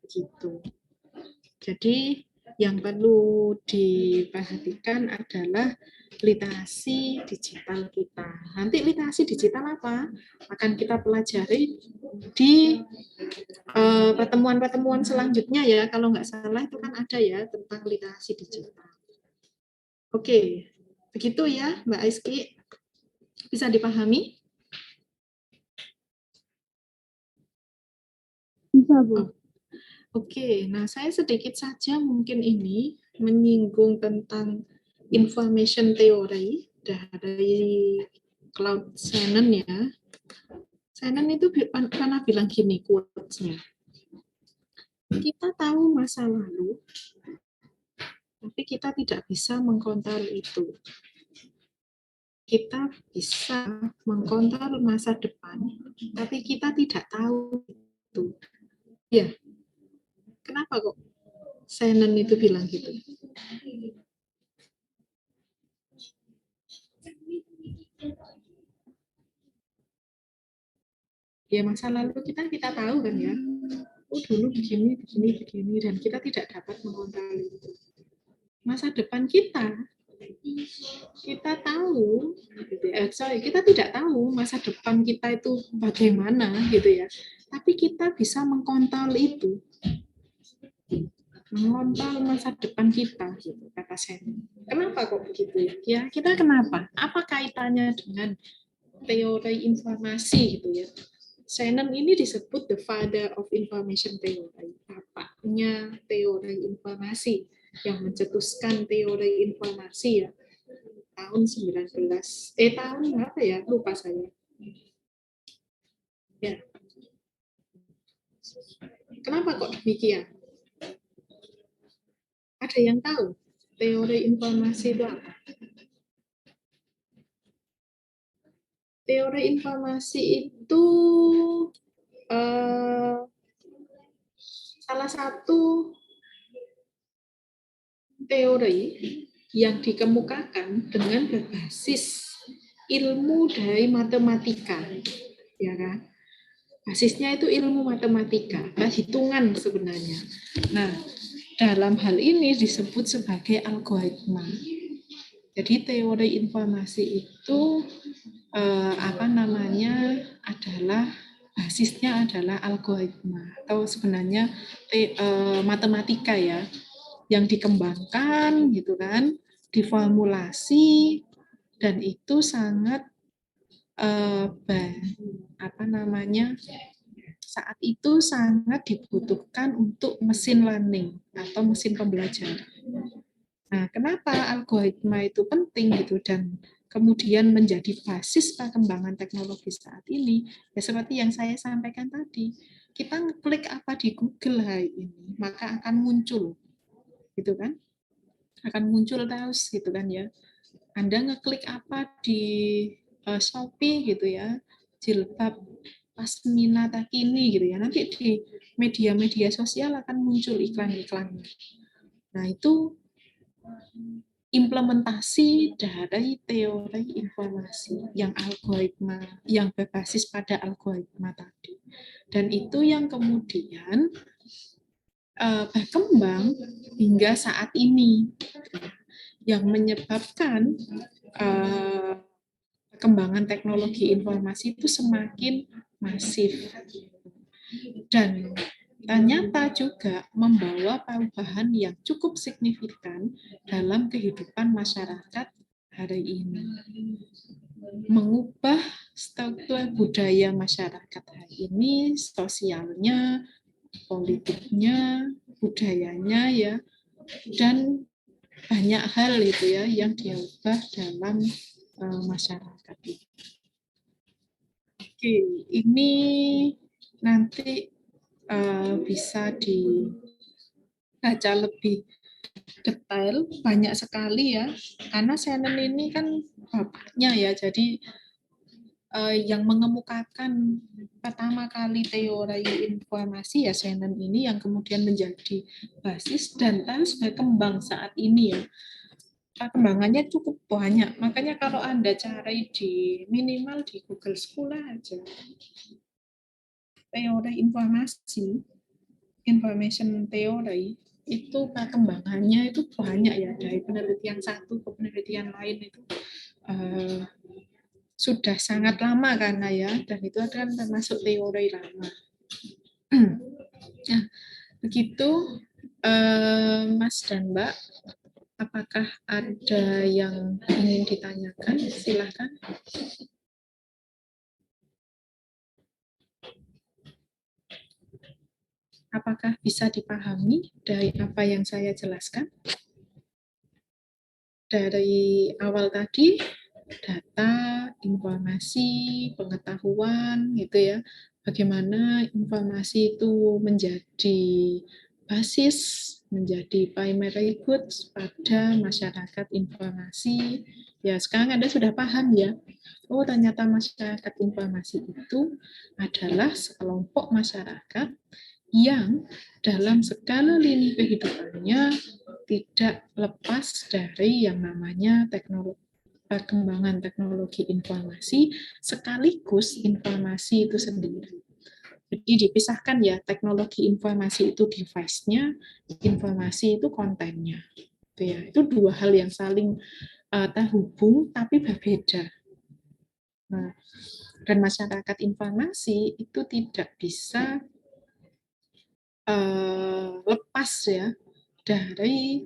Begitu. Jadi yang perlu diperhatikan adalah literasi digital kita. Nanti literasi digital apa? Akan kita pelajari di pertemuan-pertemuan selanjutnya ya. Kalau nggak salah itu kan ada ya tentang literasi digital. Oke, begitu ya Mbak Aiski. Bisa dipahami? Bisa, Bu. Oke, nah saya sedikit saja mungkin ini menyinggung tentang information theory dari Claude Shannon ya. Shannon itu pernah bilang gini quotes-nya. Kita tahu masa lalu, tapi kita tidak bisa mengkontrol itu. Kita bisa mengkontrol masa depan, tapi kita tidak tahu itu. Ya, kenapa kok Shannon itu bilang gitu? Ya masa lalu kita tahu kan ya, oh dulu begini, dan kita tidak dapat mengontrol itu. Masa depan kita tahu, kita tidak tahu masa depan kita itu bagaimana gitu ya, tapi kita bisa mengkontrol itu, mengontrol masa depan kita, gitu, kata Shannon. Kenapa kok begitu ya? Kita kenapa? Apa kaitannya dengan teori informasi gitu ya? Shannon ini disebut the father of information theory, bapaknya teori informasi. yang mencetuskan teori informasi ya. Tahun tahun berapa ya? Lupa saya. Ya. Kenapa kok demikian? Ada yang tahu teori informasi itu apa? Teori informasi itu salah satu teori yang dikemukakan dengan berbasis ilmu dari matematika, ya kan? Basisnya itu ilmu matematika, hitungan sebenarnya. Nah, dalam hal ini disebut sebagai algoritma. Jadi teori informasi itu adalah basisnya adalah algoritma atau sebenarnya matematika ya, yang dikembangkan gitu kan, diformulasi, dan itu sangat saat itu sangat dibutuhkan untuk mesin learning atau mesin pembelajaran. Nah, kenapa algoritma itu penting gitu dan kemudian menjadi basis perkembangan teknologi saat ini? Ya seperti yang saya sampaikan tadi, kita ngeklik apa di Google hari ini, maka akan muncul, gitu kan? Akan muncul terus, gitu kan ya. Anda ngeklik apa di Shopee gitu ya, jilbab pasmina takini gitu ya, nanti di media-media sosial akan muncul iklan-iklannya. Nah, itu implementasi dari teori informasi yang algoritma, yang berbasis pada algoritma tadi. Dan itu yang kemudian berkembang hingga saat ini, yang menyebabkan perkembangan teknologi informasi itu semakin masif. Dan ternyata juga membawa perubahan yang cukup signifikan dalam kehidupan masyarakat hari ini. Mengubah struktur budaya masyarakat hari ini, sosialnya, politiknya, budayanya ya, dan banyak hal itu ya yang diubah dalam masyarakat. Oke, ini nanti bisa dibaca lebih detail, banyak sekali ya, karena Shannon ini kan bapaknya ya, jadi yang mengemukakan pertama kali teori informasi ya Shannon ini, yang kemudian menjadi basis dan terus berkembang saat ini ya. Perkembangannya cukup banyak, makanya kalau Anda cari di minimal di Google Scholar aja, teori informasi, information theory, itu perkembangannya itu banyak ya, dari penelitian satu ke penelitian lain itu sudah sangat lama karena ya, dan itu akan termasuk teori lama. Nah, begitu Mas dan Mbak, apakah ada yang ingin ditanyakan? Silakan. Apakah bisa dipahami dari apa yang saya jelaskan? Dari awal tadi, data, informasi, pengetahuan, gitu ya. Bagaimana informasi itu menjadi basis, menjadi primary goods pada masyarakat informasi. Ya, sekarang Anda sudah paham ya. Oh, ternyata masyarakat informasi itu adalah sekelompok masyarakat yang dalam segala lini kehidupannya tidak lepas dari yang namanya perkembangan teknologi informasi sekaligus informasi itu sendiri. Jadi dipisahkan ya, teknologi informasi itu device-nya, informasi itu kontennya. Itu ya, itu dua hal yang saling terhubung tapi berbeda. Nah, dan masyarakat informasi itu tidak bisa lepas ya dari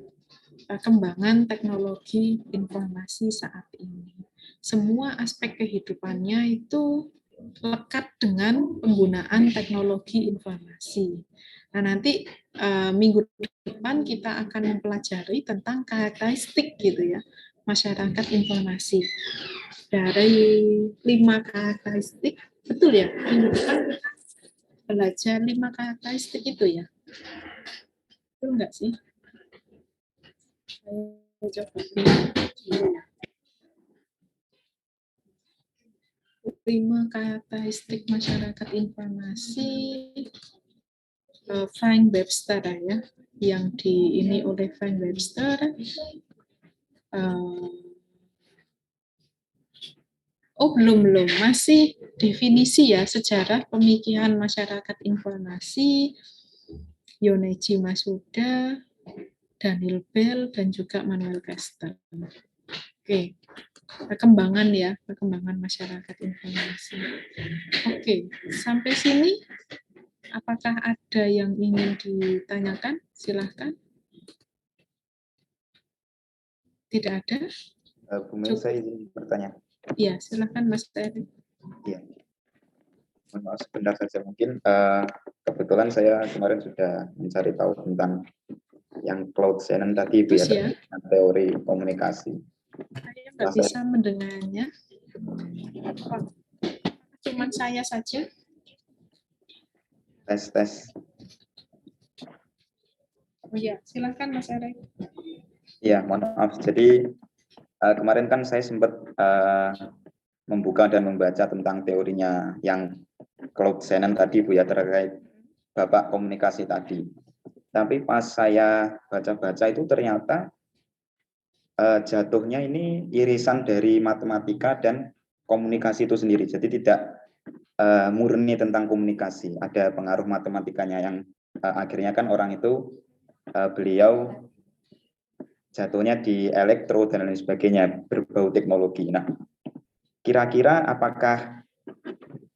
perkembangan teknologi informasi saat ini. Semua aspek kehidupannya itu lekat dengan penggunaan teknologi informasi. Nah, nanti minggu depan kita akan mempelajari tentang karakteristik gitu ya masyarakat informasi. Dari 5 karakteristik, betul ya? Minggu depan belajar 5 karakteristik itu ya. Betul nggak sih? Saya coba ya. 5 karakteristik masyarakat informasi Frank Webster ya, yang ini oleh Frank Webster. Belum, masih definisi ya, sejarah pemikiran masyarakat informasi, Yoneji Masuda, Daniel Bell, dan juga Manuel Castells. Oke, perkembangan ya, perkembangan masyarakat informasi. Oke, sampai sini apakah ada yang ingin ditanyakan? Silahkan. Tidak ada? Bu Mei, saya izin bertanya. Iya, silahkan Mas Ferry. Iya. Mohon maaf sebentar saja mungkin. Kebetulan saya kemarin sudah mencari tahu tentang yang Claude Shannon tadi itu ya, teori komunikasi. Saya nggak bisa mendengarnya. Cuman saya saja. Tes. Oh ya, silahkan Mas Ferry. Iya, mohon maaf. Jadi kemarin kan saya sempat membuka dan membaca tentang teorinya yang Claude Shannon tadi Bu ya, terkait babak komunikasi tadi. Tapi pas saya baca-baca itu ternyata jatuhnya ini irisan dari matematika dan komunikasi itu sendiri. Jadi tidak murni tentang komunikasi. Ada pengaruh matematikanya yang akhirnya kan orang itu beliau jatuhnya di elektro dan lain sebagainya, berbau teknologi. Nah, kira-kira apakah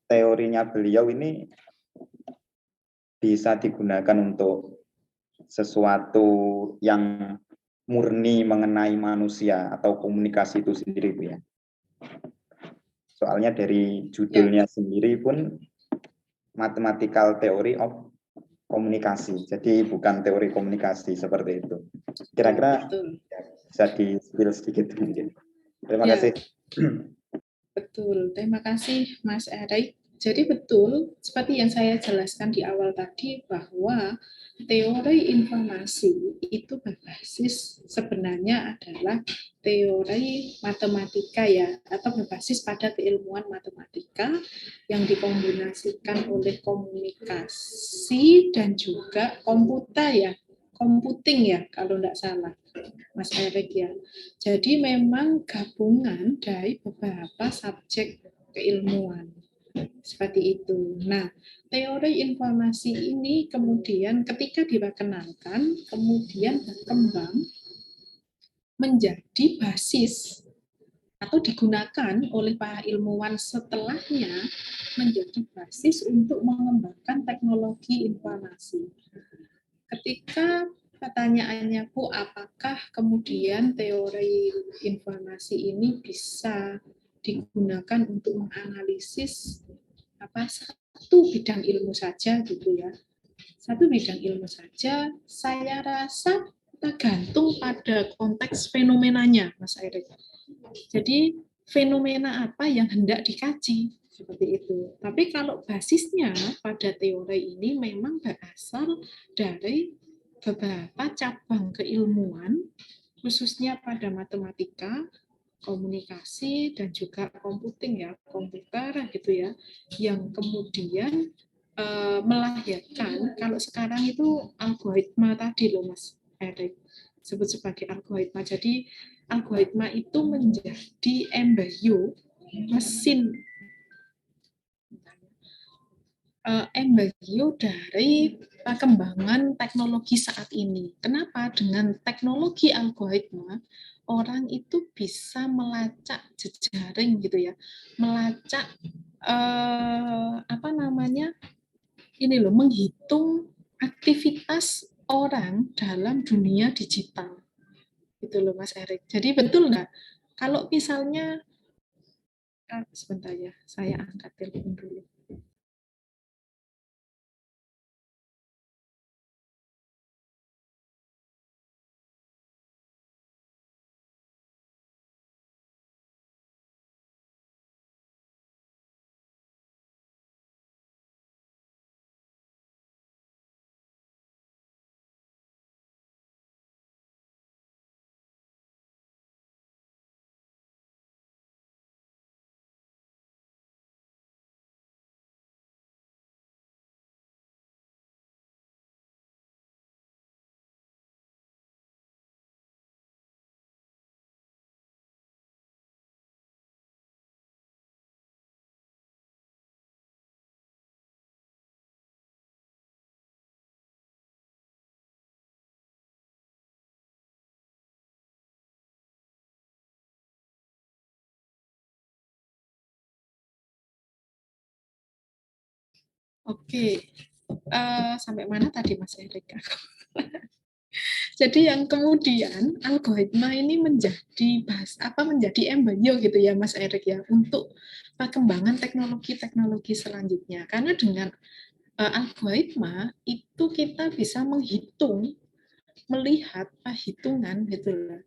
teorinya beliau ini bisa digunakan untuk sesuatu yang murni mengenai manusia atau komunikasi itu sendiri, Bu ya? Soalnya dari judulnya sendiri pun mathematical theory of komunikasi, jadi bukan teori komunikasi seperti itu. Kira-kira bisa di-spill sedikit mungkin. Terima kasih. Betul, terima kasih Mas Erik. Jadi betul, seperti yang saya jelaskan di awal tadi, bahwa teori informasi itu berbasis sebenarnya adalah teori matematika ya, atau berbasis pada keilmuan matematika yang dikombinasikan oleh komunikasi dan juga komputer ya, computing ya kalau tidak salah. Mas Erik ya. Jadi memang gabungan dari beberapa subjek keilmuan. Seperti itu. Nah, teori informasi ini kemudian ketika diperkenalkan, kemudian berkembang menjadi basis atau digunakan oleh para ilmuwan setelahnya menjadi basis untuk mengembangkan teknologi informasi. Ketika pertanyaannya, Bu, apakah kemudian teori informasi ini bisa digunakan untuk menganalisis satu bidang ilmu saja gitu ya? Satu bidang ilmu saja, saya rasa tergantung pada konteks fenomenanya, Mas Erik. Jadi fenomena apa yang hendak dikaji seperti itu. Tapi kalau basisnya pada teori ini memang berasal dari beberapa cabang keilmuan, khususnya pada matematika, komunikasi, dan juga computing ya, komputer gitu ya, yang kemudian melahirkan, kalau sekarang itu algoritma tadi loh Mas Erik, disebut sebagai algoritma. Jadi algoritma itu menjadi embrio mesin, embrio dari perkembangan teknologi saat ini. Kenapa? Dengan teknologi algoritma, orang itu bisa melacak jejaring gitu ya, melacak menghitung aktivitas orang dalam dunia digital. Gitu loh Mas Erik. Jadi betul nggak? Kalau misalnya, sebentar ya, saya angkat telepon dulu. Oke, sampai mana tadi Mas Erik? Jadi yang kemudian algoritma ini menjadi menjadi embrio gitu ya Mas Erik ya untuk perkembangan teknologi-teknologi selanjutnya. Karena dengan algoritma itu kita bisa menghitung, melihat perhitungan gitu lah.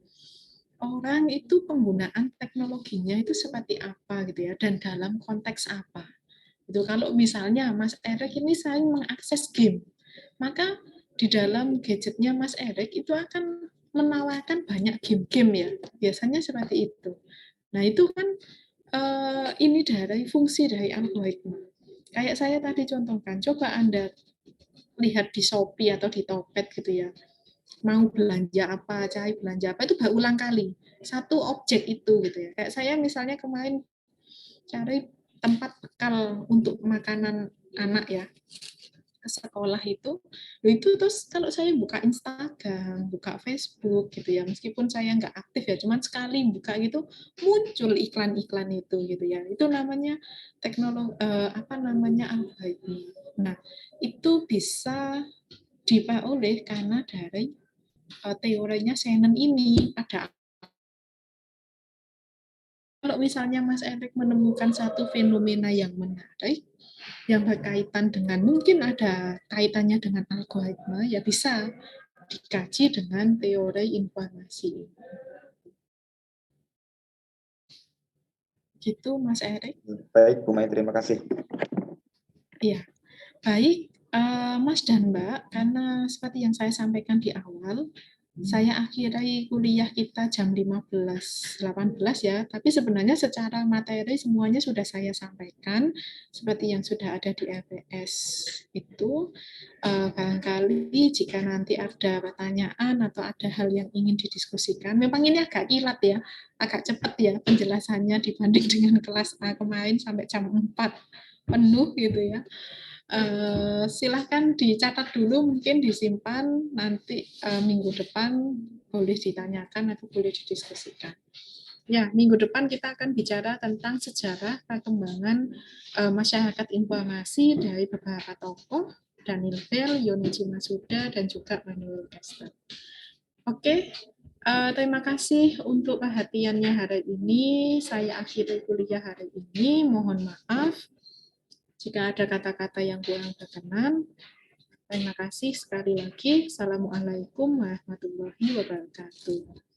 Orang itu penggunaan teknologinya itu seperti apa gitu ya, dan dalam konteks apa. Itu kalau misalnya Mas Erik ini sering mengakses game, maka di dalam gadgetnya Mas Erik itu akan menawarkan banyak game-game ya, biasanya seperti itu. Nah itu kan ini dari fungsi dari algoritma. Kayak saya tadi contohkan, coba Anda lihat di Shopee atau di Tokped gitu ya, mau belanja apa, cari belanja apa, itu berulang kali. Satu objek itu gitu ya. Kayak saya misalnya kemarin cari tempat bekal untuk makanan anak ya, ke sekolah itu terus kalau saya buka Instagram, buka Facebook gitu ya, meskipun saya nggak aktif ya, cuman sekali buka gitu muncul iklan-iklan itu gitu ya. Itu namanya teknologi algoritma. Nah, itu bisa diperoleh karena dari teorinya Shannon ini. Kalau misalnya Mas Erik menemukan satu fenomena yang menarik, yang berkaitan dengan, mungkin ada kaitannya dengan algoritma, ya bisa dikaji dengan teori informasi. Gitu Mas Erik. Baik, Bu Mai, terima kasih. Iya, baik Mas dan Mbak, karena seperti yang saya sampaikan di awal, saya akhiri kuliah kita jam 15.18 ya, tapi sebenarnya secara materi semuanya sudah saya sampaikan, seperti yang sudah ada di LPS itu. Barangkali jika nanti ada pertanyaan atau ada hal yang ingin didiskusikan, memang ini agak kilat ya, agak cepat ya penjelasannya dibanding dengan kelas A kemarin sampai jam 4 penuh gitu ya. Silahkan dicatat dulu, mungkin disimpan, nanti minggu depan boleh ditanyakan atau boleh didiskusikan. Ya, minggu depan kita akan bicara tentang sejarah perkembangan masyarakat informasi dari beberapa tokoh, Daniel Bell, Yonichi Masuda, dan juga Manuel Kester. Oke, terima kasih untuk perhatiannya hari ini. Saya akhiri kuliah hari ini. Mohon maaf jika ada kata-kata yang kurang berkenan. Terima kasih sekali lagi. Assalamualaikum warahmatullahi wabarakatuh.